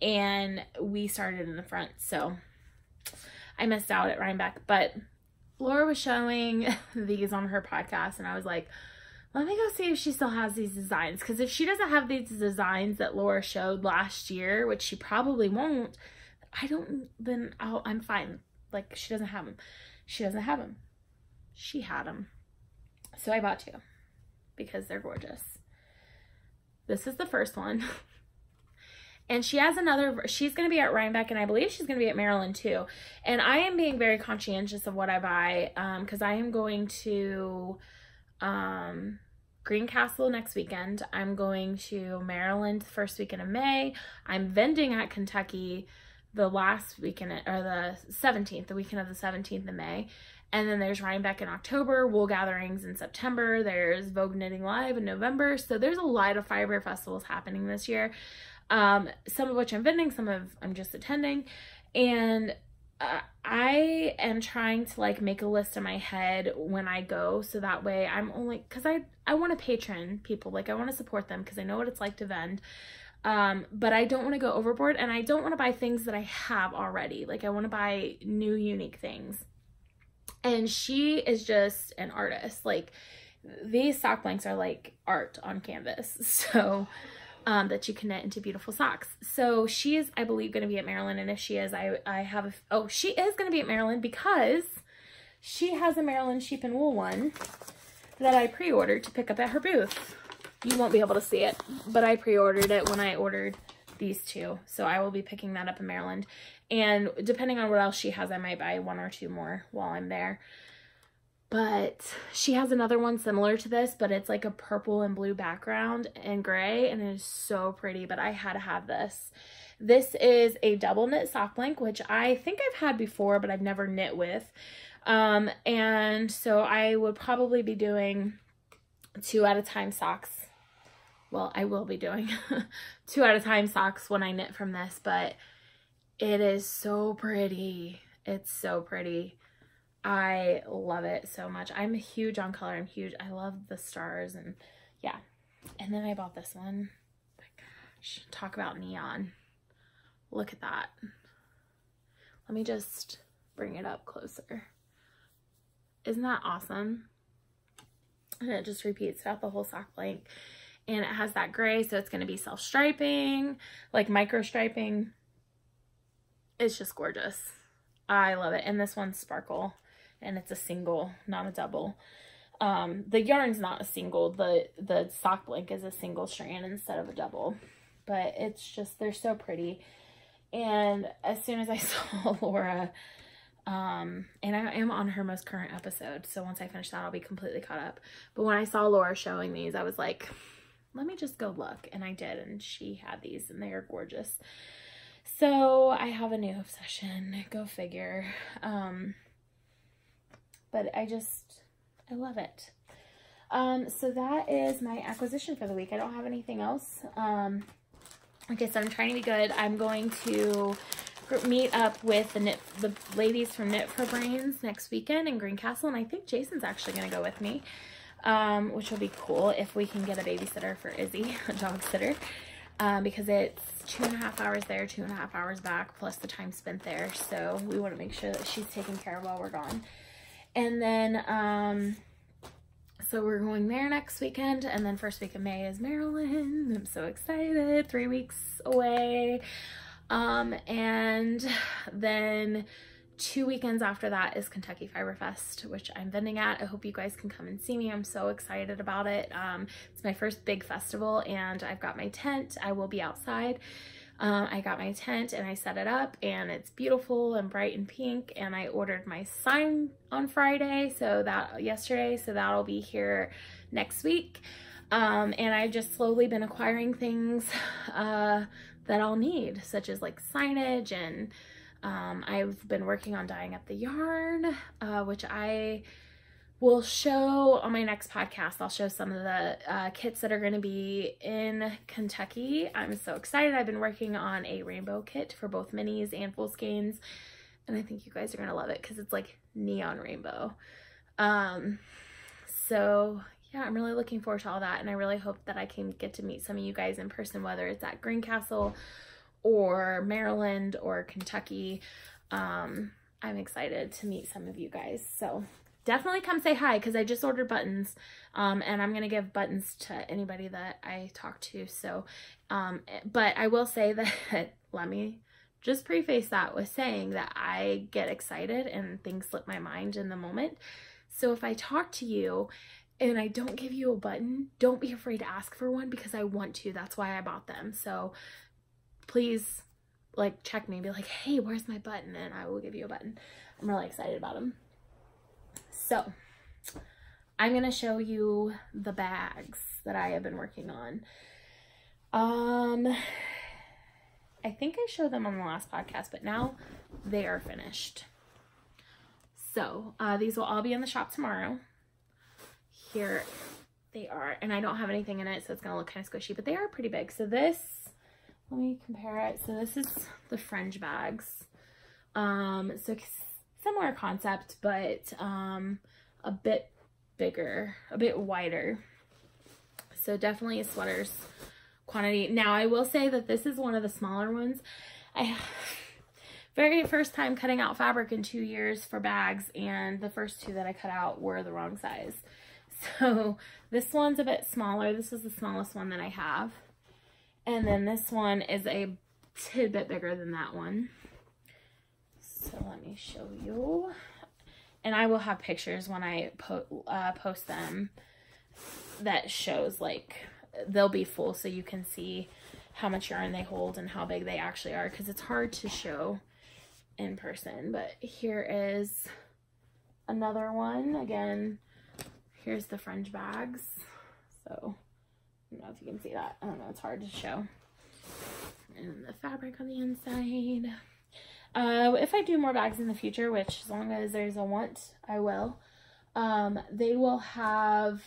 and we started in the front. So I missed out at Rhinebeck, but Laura was showing these on her podcast, and I was like, let me go see if she still has these designs. Because if she doesn't have these designs that Laura showed last year, which she probably won't, I'm fine. Like, she doesn't have them. She doesn't have them. She had them. So I bought 2 because they're gorgeous. This is the first one. And she has another, she's going to be at Rhinebeck, and I believe she's going to be at Maryland too. And I am being very conscientious of what I buy, because I am going to Greencastle next weekend. I'm going to Maryland the first weekend of May. I'm vending at Kentucky the last weekend, or the 17th, the weekend of the 17th of May. And then there's Rhinebeck in October, Wool Gatherings in September. There's Vogue Knitting Live in November. So there's a lot of fiber festivals happening this year. some of which I'm vending, some of I'm just attending. And I am trying to like make a list in my head when I go, so that way I'm only, because I want to patron people, like I want to support them because I know what it's like to vend. But I don't want to go overboard, and I don't want to buy things that I have already. Like I want to buy new, unique things. And she is just an artist. Like these sock blanks are like art on canvas. So that you can knit into beautiful socks. So she is, I believe, going to be at Maryland. And if she is, she is going to be at Maryland because she has a Maryland sheep and wool one that I pre-ordered to pick up at her booth. You won't be able to see it, but I pre-ordered it when I ordered these two. So I will be picking that up in Maryland. And depending on what else she has, I might buy one or two more while I'm there. But she has another one similar to this, but it's like a purple and blue background and gray, and it is so pretty, but I had to have this. This is a double knit sock blank, which I think I've had before, but I've never knit with. And so I would probably be doing 2 at a time socks. Well, I will be doing 2 at a time socks when I knit from this, but it is so pretty. It's so pretty. I love it so much. I'm huge on color. I'm huge. I love the stars, and yeah. And then I bought this one. Oh my gosh, talk about neon. Look at that. Let me just bring it up closer. Isn't that awesome? And it just repeats throughout the whole sock blank. And it has that gray, so it's going to be self-striping, like micro striping. It's just gorgeous. I love it. And this one's sparkle, and it's a single, not a double. The yarn's not a single. The sock blank is a single strand instead of a double. But it's just, they're so pretty. And as soon as I saw Laura, and I am on her most current episode, so once I finish that, I'll be completely caught up. But when I saw Laura showing these, I was like, let me just go look. And I did, and she had these, and they are gorgeous. So I have a new obsession, go figure. But I love it. So that is my acquisition for the week. I don't have anything else. Like I said, I'm trying to be good. I'm going to meet up with the ladies from Knit for Brains next weekend in Greencastle, and I think Jason's actually going to go with me, which will be cool if we can get a babysitter for Izzy, a dog sitter, because it's 2.5 hours there, 2.5 hours back, plus the time spent there. So we want to make sure that she's taken care of while we're gone. And then, so we're going there next weekend, and then first week of May is Maryland. I'm so excited, 3 weeks away. And then 2 weekends after that is Kentucky Fiber Fest, which I'm vending at. I hope you guys can come and see me. I'm so excited about it. It's my first big festival, and I've got my tent. I will be outside. I got my tent and I set it up, and it's beautiful and bright and pink, and I ordered my sign on Friday, yesterday, so that'll be here next week. And I've just slowly been acquiring things that I'll need, such as like signage, and I've been working on dyeing up the yarn, which I will show on my next podcast. I'll show some of the kits that are going to be in Kentucky. I'm so excited. I've been working on a rainbow kit for both minis and full skeins, and I think you guys are going to love it because it's like neon rainbow. So yeah, I'm really looking forward to all that, and I really hope that I can get to meet some of you guys in person, whether it's at Greencastle or Maryland or Kentucky. I'm excited to meet some of you guys, so definitely come say hi, because I just ordered buttons, and I'm going to give buttons to anybody that I talk to. So, but I will say that, let me just preface that with saying that I get excited and things slip my mind in the moment. So if I talk to you and I don't give you a button, don't be afraid to ask for one, because I want to. That's why I bought them. So please, like, check me and be like, hey, where's my button? And I will give you a button. I'm really excited about them. So I'm going to show you the bags that I have been working on. I think I showed them on the last podcast, but now they are finished. So these will all be in the shop tomorrow. Here they are, and I don't have anything in it, so it's going to look kind of squishy, but they are pretty big. So this let me compare it. So this is the fringe bags. So similar concept, but a bit bigger, a bit wider. So definitely a sweaters quantity. Now I will say that this is one of the smaller ones. Very first time cutting out fabric in 2 years for bags, and the first 2 that I cut out were the wrong size. So this one's a bit smaller. This is the smallest one that I have. And then this one is a tidbit bigger than that one. So let me show you. And I will have pictures when I post them that shows, like, they'll be full so you can see how much yarn they hold and how big they actually are, because it's hard to show in person. But here is another one. Again, here's the fringe bags. So I don't know if you can see that. I don't know, it's hard to show. And the fabric on the inside. If I do more bags in the future, which as long as there's a want, I will, they will have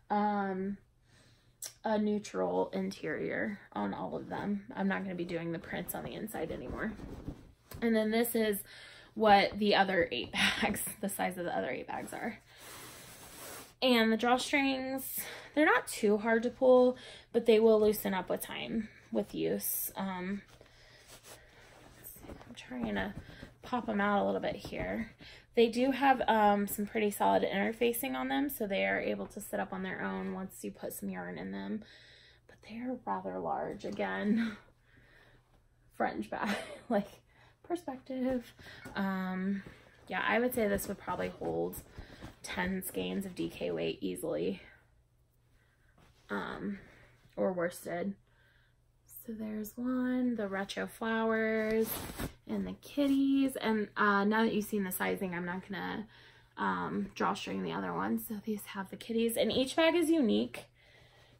a neutral interior on all of them. I'm not going to be doing the prints on the inside anymore. And then this is what the other 8 bags, the size of the other 8 bags are. And the drawstrings, they're not too hard to pull, but they will loosen up with time, with use. I'm trying to pop them out a little bit here. They do have some pretty solid interfacing on them, so they are able to sit up on their own once you put some yarn in them. But they are rather large. Again, fringe bag, like, perspective. Yeah, I would say this would probably hold 10 skeins of DK weight easily, or worsted. So there's one, the retro flowers and the kitties. And now that you've seen the sizing, I'm not gonna drawstring the other ones. So these have the kitties, and each bag is unique,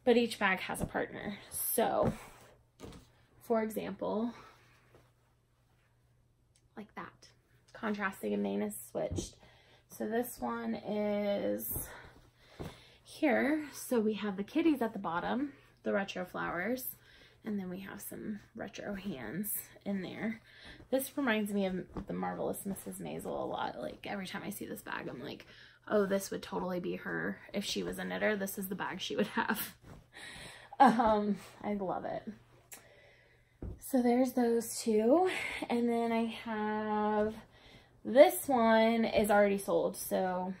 but each bag has a partner. So for example, like that, contrasting and name is switched. So this one is here. So we have the kitties at the bottom, the retro flowers, and then we have some retro hands in there. This reminds me of the Marvelous Mrs. Maisel a lot. Like, every time I see this bag, I'm like, oh, this would totally be her. If she was a knitter, this is the bag she would have. I love it. So there's those 2. And then I have, this one is already sold, so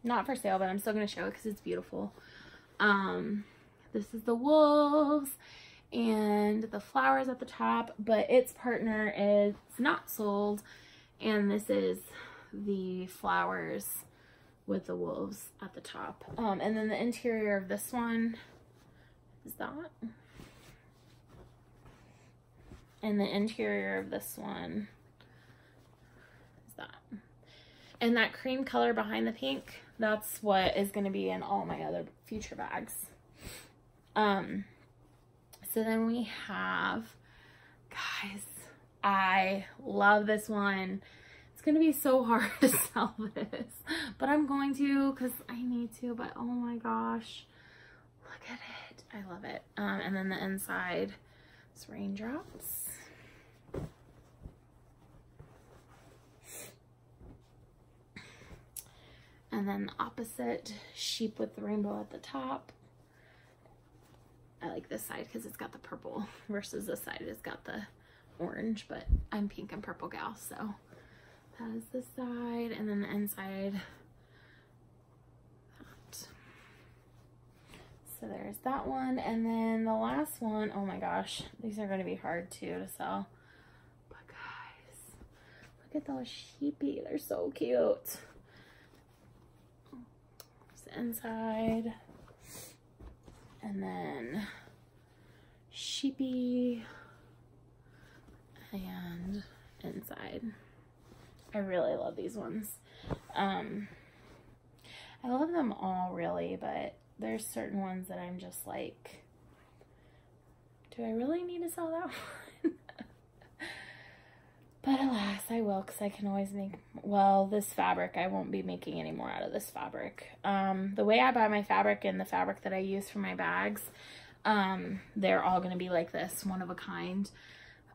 not for sale, but I'm still going to show it because it's beautiful. This is the wolves and the flowers at the top, but its partner is not sold, and this is the flowers with the wolves at the top. And then the interior of this one is that, and the interior of this one is that, and that cream color behind the pink, that's what is going to be in all my other future bags. So then we have, guys, I love this one. It's going to be so hard to sell this, but I'm going to because I need to. But oh my gosh, look at it. I love it. And then the inside is raindrops. And then the opposite, sheep with the rainbow at the top. I like this side because it's got the purple versus this side has got the orange, but I'm pink and purple gal, so that is the side. And then the inside, that. So there's that one. And then the last one, oh my gosh, these are going to be hard too to sell. But guys, look at those sheepy, they're so cute. The inside, and then sheepy and inside. I really love these ones. I love them all really, but there's certain ones that I'm just like, do I really need to sell that one? But alas, I will, because I can always make, well, this fabric, I won't be making any more out of this fabric. The way I buy my fabric and the fabric that I use for my bags, They're all going to be like this, one of a kind.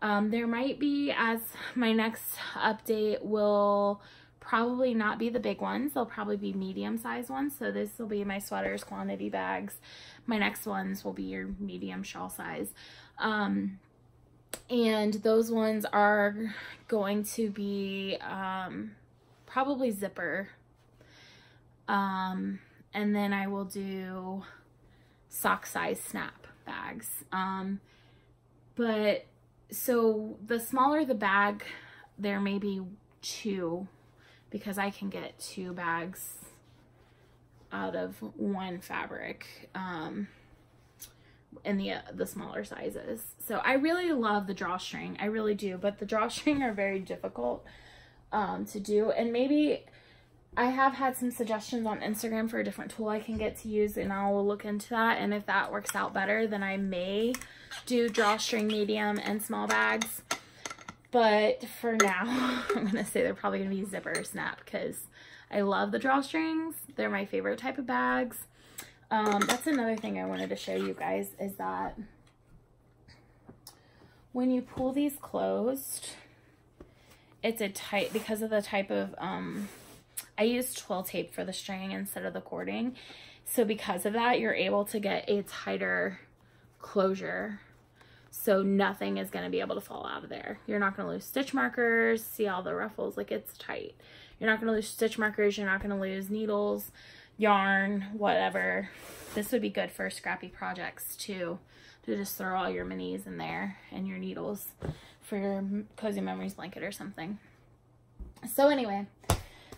There might be, as my next update will probably not be the big ones. They'll probably be medium-sized ones. So this will be my sweaters quantity bags. My next ones will be your medium shawl size. And those ones are going to be probably zipper. And then I will do sock size snap bags. But so the smaller the bag, there may be 2, because I can get 2 bags out of one fabric in the smaller sizes. So I really love the drawstring, I really do, but the drawstring are very difficult to do. And maybe I have had some suggestions on Instagram for a different tool I can get to use, and I will look into that. And if that works out better, then I may do drawstring medium and small bags. But for now, I'm going to say they're probably going to be zipper or snap, because I love the drawstrings. They're my favorite type of bags. That's another thing I wanted to show you guys, is that when you pull these closed, it's a tight, because of the type of, I used twill tape for the string instead of the cording. So because of that, you're able to get a tighter closure. So nothing is going to be able to fall out of there. You're not going to lose stitch markers. See all the ruffles? Like, it's tight. You're not going to lose stitch markers. You're not going to lose needles, yarn, whatever. This would be good for scrappy projects too, to just throw all your minis in there and your needles for your Cozy Memories blanket or something. So anyway,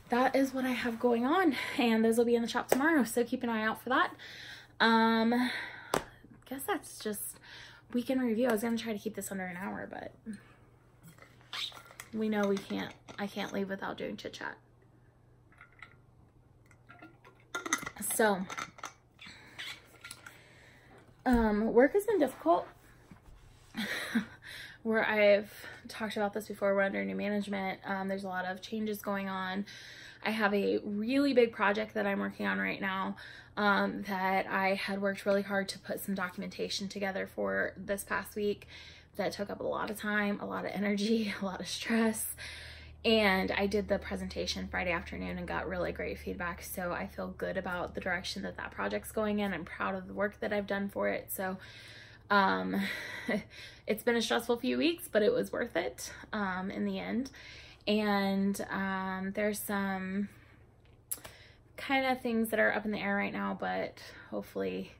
that is what I have going on, and those will be in the shop tomorrow, so keep an eye out for that. Guess that's just weekend review. I was gonna try to keep this under an hour, but we know I can't leave without doing chit chat. So work has been difficult. Where I've talked about this before, we're under new management. There's a lot of changes going on. I have a really big project that I'm working on right now that I had worked really hard to put some documentation together for this past week, that took up a lot of time, a lot of energy, a lot of stress. And I did the presentation Friday afternoon and got really great feedback. So I feel good about the direction that that project's going in. I'm proud of the work that I've done for it. So it's been a stressful few weeks, but it was worth it in the end. And there's some kind of things that are up in the air right now, but hopefully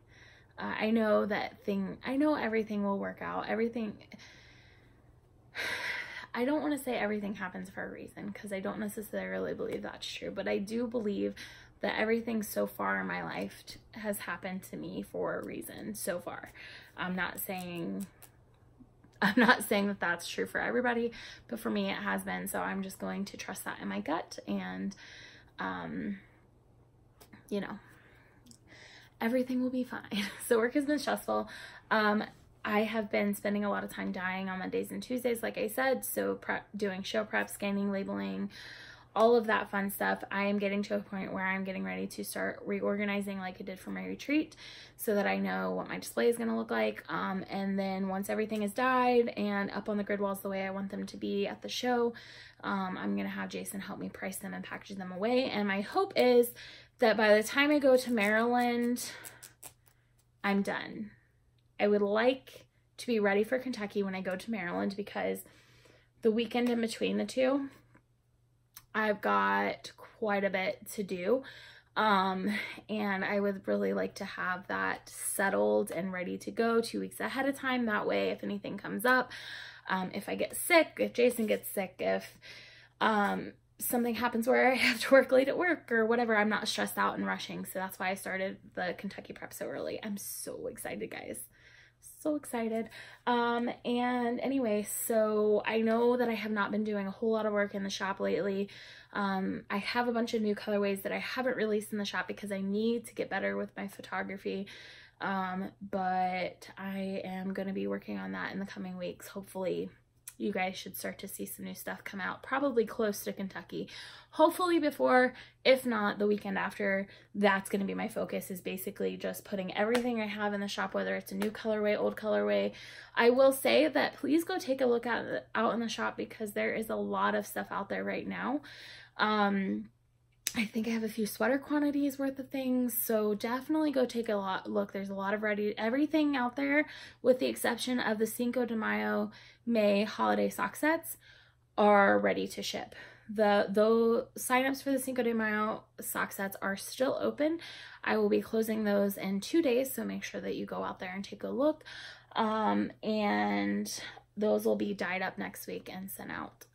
I know everything will work out. I don't want to say everything happens for a reason, because I don't necessarily believe that's true, but I do believe that everything so far in my life has happened to me for a reason so far. I'm not saying that that's true for everybody, but for me it has been. So I'm just going to trust that in my gut, and you know, everything will be fine. So work has been stressful. I have been spending a lot of time dyeing on Mondays and Tuesdays, like I said. So doing show prep, scanning, labeling, all of that fun stuff. I am getting to a point where I'm getting ready to start reorganizing like I did for my retreat, so that I know what my display is going to look like. And then once everything is dyed and up on the grid walls the way I want them to be at the show, I'm going to have Jason help me price them and package them away. And my hope is that by the time I go to Maryland, I'm done. I would like to be ready for Kentucky when I go to Maryland, because the weekend in between the two, I've got quite a bit to do. And I would really like to have that settled and ready to go 2 weeks ahead of time. That way, if anything comes up, if I get sick, if Jason gets sick, if something happens where I have to work late at work or whatever, I'm not stressed out and rushing. So that's why I started the Kentucky prep so early. I'm so excited, guys. So excited. And anyway, so I know that I have not been doing a whole lot of work in the shop lately. I have a bunch of new colorways that I haven't released in the shop because I need to get better with my photography. But I am going to be working on that in the coming weeks. Hopefully you guys should start to see some new stuff come out, probably close to Kentucky. Hopefully before, if not the weekend after. That's going to be my focus, is basically just putting everything I have in the shop, whether it's a new colorway, old colorway. I will say that please go take a look at it out in the shop, because there is a lot of stuff out there right now. I think I have a few sweater quantities worth of things, so definitely go take a look. There's a lot of everything out there, with the exception of the Cinco de Mayo May holiday sock sets, are ready to ship. The signups for the Cinco de Mayo sock sets are still open. I will be closing those in 2 days, so make sure that you go out there and take a look. And those will be dyed up next week and sent out.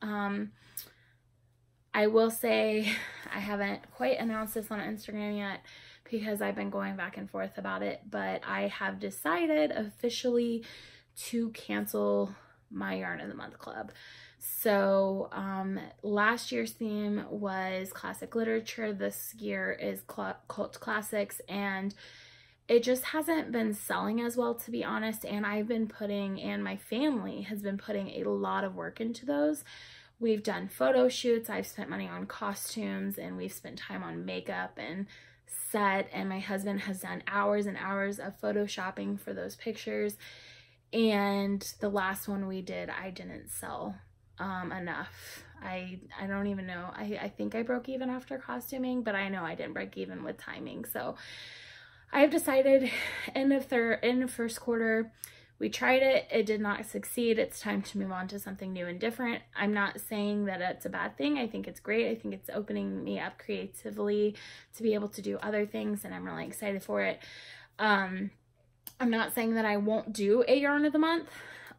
I will say I haven't quite announced this on Instagram yet, because I've been going back and forth about it, but I have decided officially to cancel my Yarn of the Month club. So last year's theme was classic literature. This year is cult classics, and it just hasn't been selling as well, to be honest. And I've been putting, and my family has been putting, a lot of work into those. We've done photo shoots, I've spent money on costumes, and we've spent time on makeup and set, and my husband has done hours and hours of photoshopping for those pictures. And the last one we did, I didn't sell enough. I don't even know. I think I broke even after costuming, but I know I didn't break even with timing. So I have decided end of first quarter, we tried it, it did not succeed. It's time to move on to something new and different. I'm not saying that it's a bad thing. I think it's great. I think it's opening me up creatively to be able to do other things, and I'm really excited for it. I'm not saying that I won't do a Yarn of the Month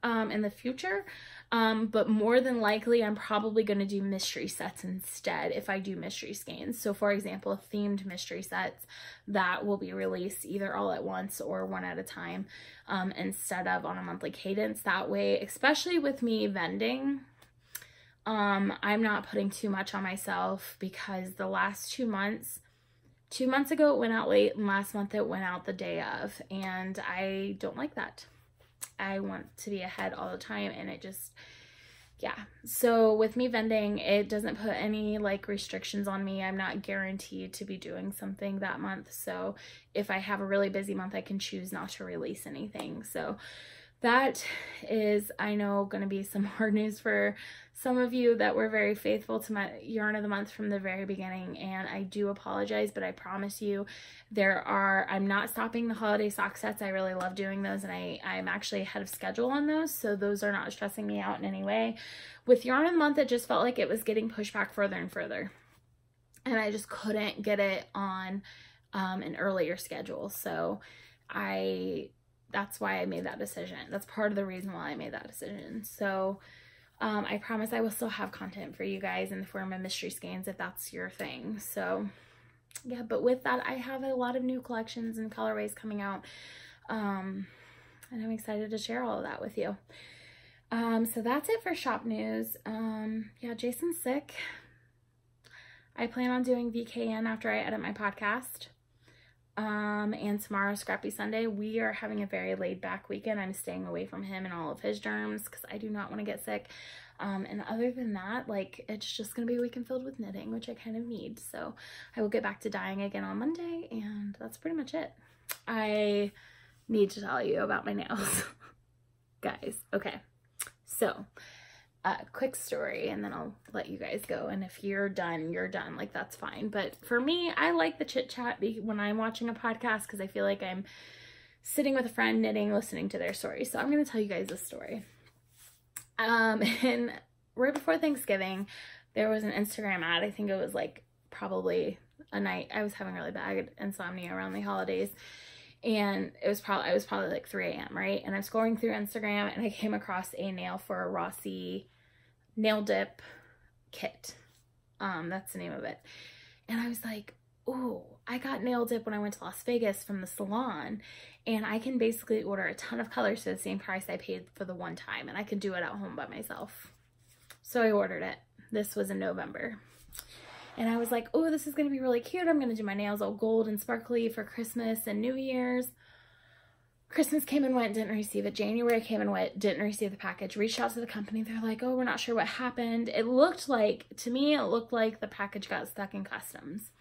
in the future, but more than likely I'm probably going to do mystery sets instead if I do mystery skeins. So for example, themed mystery sets that will be released either all at once or one at a time, instead of on a monthly cadence. That way, especially with me vending, I'm not putting too much on myself, because the last 2 months, 2 months ago it went out late, and last month it went out the day of, and I don't like that. I want to be ahead all the time, and it just, yeah. So with me vending, it doesn't put any like restrictions on me. I'm not guaranteed to be doing something that month. So if I have a really busy month, I can choose not to release anything. So that is, I know, going to be some hard news for some of you that were very faithful to my Yarn of the Month from the very beginning, and I do apologize, but I promise you I'm not stopping the holiday sock sets. I really love doing those, and I'm actually ahead of schedule on those, so those are not stressing me out in any way. With Yarn of the Month, it just felt like it was getting pushed back further and further, and I just couldn't get it on an earlier schedule. So that's why I made that decision. That's part of the reason why I made that decision. So I promise I will still have content for you guys in the form of mystery skeins if that's your thing. So yeah, but with that, I have a lot of new collections and colorways coming out, and I'm excited to share all of that with you. So that's it for shop news. Yeah, Jason's sick. I plan on doing VKN after I edit my podcast. And tomorrow, Scrappy Sunday. We are having a very laid back weekend. I'm staying away from him and all of his germs, because I do not want to get sick. And other than that, like, it's just going to be a weekend filled with knitting, which I kind of need. So I will get back to dyeing again on Monday, and that's pretty much it. I need to tell you about my nails. Guys, okay. So, quick story, and then I'll let you guys go. And if you're done, you're done. Like, that's fine. But for me, I like the chit chat when I'm watching a podcast, because I feel like I'm sitting with a friend knitting, listening to their story. So I'm going to tell you guys this story. And right before Thanksgiving, there was an Instagram ad. I think it was like probably a night. I was having really bad insomnia around the holidays. And it was probably like 3 a.m., right? And I'm scrolling through Instagram, and I came across a nail for a Rossi nail dip kit. That's the name of it. And I was like, oh, I got nail dip when I went to Las Vegas from the salon, and I can basically order a ton of colors for the same price I paid for the one time, and I could do it at home by myself. So I ordered it. This was in November. And I was like, oh, this is going to be really cute. I'm going to do my nails all gold and sparkly for Christmas and New Year's. Christmas came and went, didn't receive it. January came and went, didn't receive the package. Reached out to the company. They're like, oh, we're not sure what happened. It looked like, to me, it looked like the package got stuck in customs.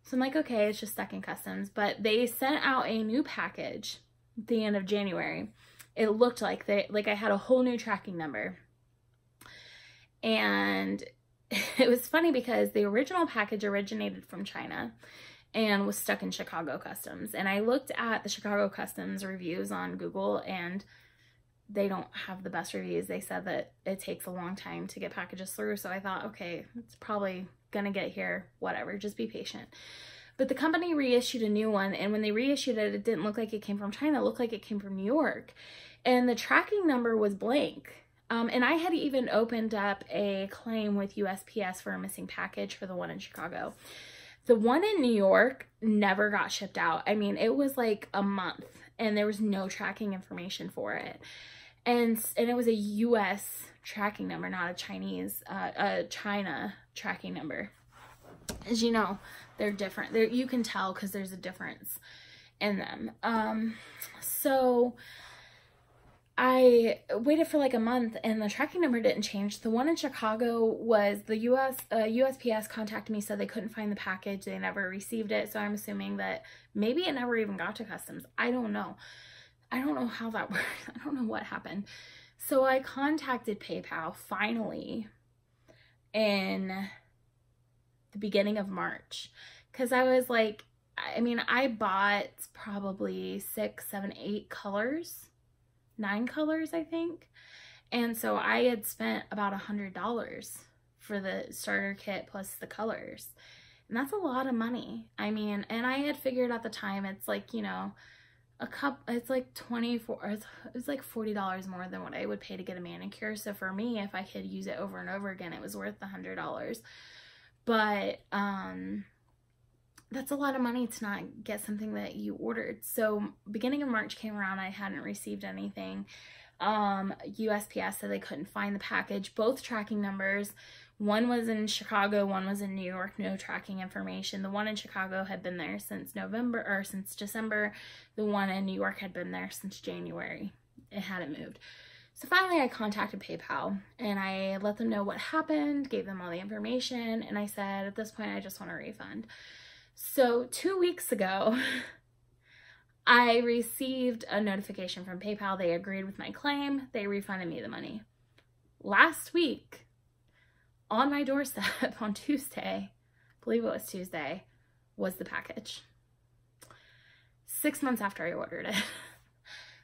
So I'm like, okay, it's just stuck in customs. But they sent out a new package at the end of January. It looked like I had a whole new tracking number. And it was funny because the original package originated from China and was stuck in Chicago Customs. And I looked at the Chicago Customs reviews on Google, and they don't have the best reviews. They said that it takes a long time to get packages through. So I thought, okay, it's probably gonna get here, whatever, just be patient. But the company reissued a new one, and when they reissued it, it didn't look like it came from China. It looked like it came from New York. And the tracking number was blank. And I had even opened up a claim with USPS for a missing package for the one in Chicago. The one in New York never got shipped out. I mean, it was like a month and there was no tracking information for it. And it was a US tracking number, not a China tracking number. As you know, they're different. You can tell because there's a difference in them. So I waited for like a month and the tracking number didn't change. The one in Chicago was the USPS contacted me, said they couldn't find the package. They never received it. So I'm assuming that maybe it never even got to customs. I don't know. I don't know how that worked. I don't know what happened. So I contacted PayPal finally in the beginning of March. Because I was like, I mean, I bought probably 6, 7, 8 colors. 9 colors, I think. And so I had spent about $100 for the starter kit plus the colors. And that's a lot of money. I mean, and I had figured at the time, it's like, you know, it's like it's like $40 more than what I would pay to get a manicure. So for me, if I could use it over and over again, it was worth the $100. But, that's a lot of money to not get something that you ordered. So beginning of March came around, I hadn't received anything. USPS said they couldn't find the package. Both tracking numbers, one was in Chicago, one was in New York, no tracking information. The one in Chicago had been there since since December. The one in New York had been there since January. It hadn't moved. So finally I contacted PayPal and I let them know what happened, gave them all the information, and I said, at this point, I just want a refund. So 2 weeks ago, I received a notification from PayPal. They agreed with my claim. They refunded me the money. Last week, on my doorstep on Tuesday, I believe it was Tuesday, was the package. 6 months after I ordered it.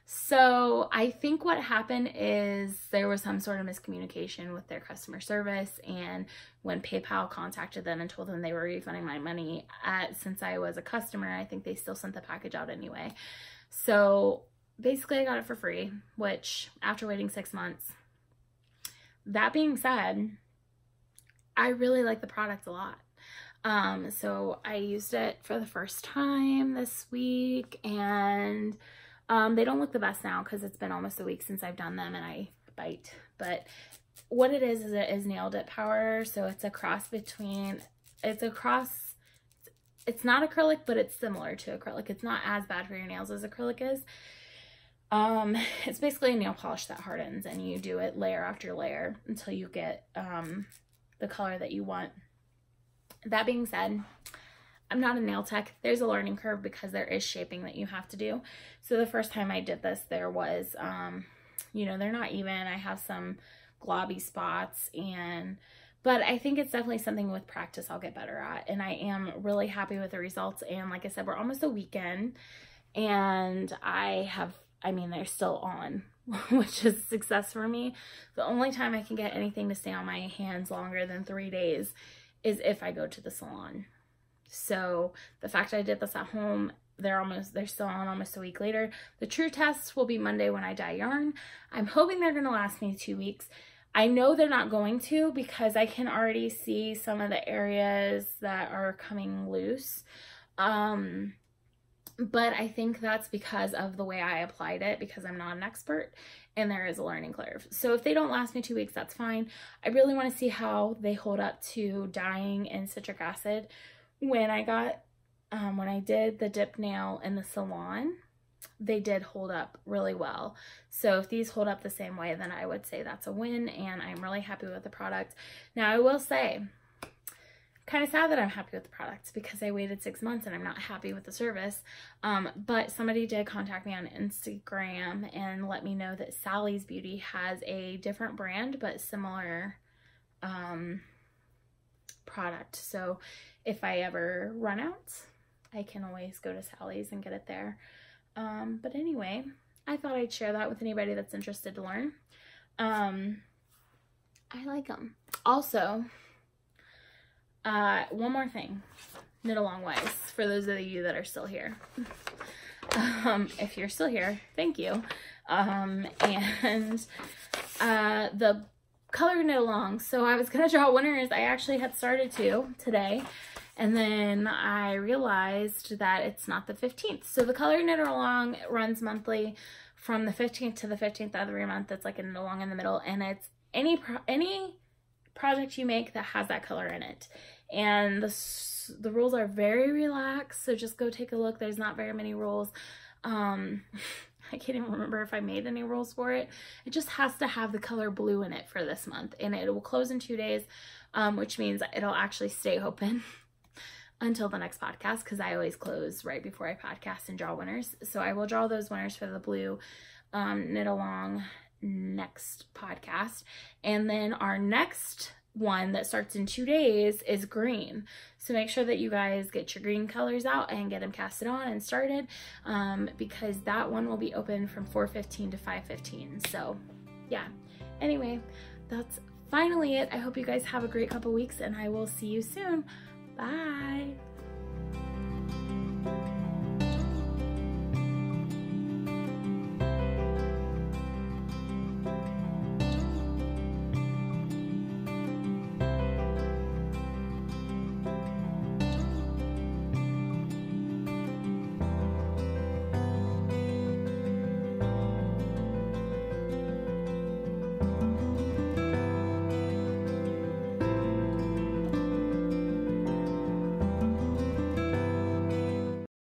So I think what happened is there was some sort of miscommunication with their customer service, and when PayPal contacted them and told them they were refunding my money, since I was a customer, I think they still sent the package out anyway. So basically I got it for free, which after waiting 6 months. That being said, I really like the product a lot. So I used it for the first time this week, and they don't look the best now because it's been almost a week since I've done them and I bite. But what it is it is nail dip powder. So it's a cross between, it's not acrylic, but it's similar to acrylic. It's not as bad for your nails as acrylic is. It's basically a nail polish that hardens, and you do it layer after layer until you get the color that you want. That being said, I'm not a nail tech. There's a learning curve because there is shaping that you have to do. So the first time I did this, there was, you know, they're not even. I have some globby spots, but I think it's definitely something with practice I'll get better at. And I am really happy with the results. And like I said, we're almost a weekend, and they're still on, which is a success for me. The only time I can get anything to stay on my hands longer than 3 days is if I go to the salon. So the fact I did this at home, they're still on almost a week later. The true test will be Monday when I dye yarn. I'm hoping they're going to last me 2 weeks. I know they're not going to because I can already see some of the areas that are coming loose. But I think that's because of the way I applied it, because I'm not an expert and there is a learning curve. So if they don't last me 2 weeks, that's fine. I really want to see how they hold up to dyeing in citric acid. When I did the dip nail in the salon, they did hold up really well. So if these hold up the same way, then I would say that's a win, and I'm really happy with the product. Now I will say, kind of sad that I'm happy with the product because I waited 6 months and I'm not happy with the service. But somebody did contact me on Instagram and let me know that Sally's Beauty has a different brand but similar product. So if I ever run out, I can always go to Sally's and get it there. But anyway, I thought I'd share that with anybody that's interested to learn. I like them. Also, one more thing, knit along wise, for those of you that are still here. If you're still here, thank you. The color knit along. So I was gonna draw winners. I actually had started to today, and then I realized that it's not the 15th. So the color knit along runs monthly from the 15th to the 15th of every month. It's like a knit along in the middle, and it's any project you make that has that color in it. And the rules are very relaxed, so just go take a look. There's not very many rules. I can't even remember if I made any rules for it. It just has to have the color blue in it for this month, and it will close in 2 days, which means it'll actually stay open until the next podcast, because I always close right before I podcast and draw winners. So I will draw those winners for the blue knit along next podcast. And then our next one that starts in 2 days is green. So make sure that you guys get your green colors out and get them casted on and started, because that one will be open from 4:15 to 5:15. So yeah, anyway, that's finally it. I hope you guys have a great couple weeks, and I will see you soon. Bye.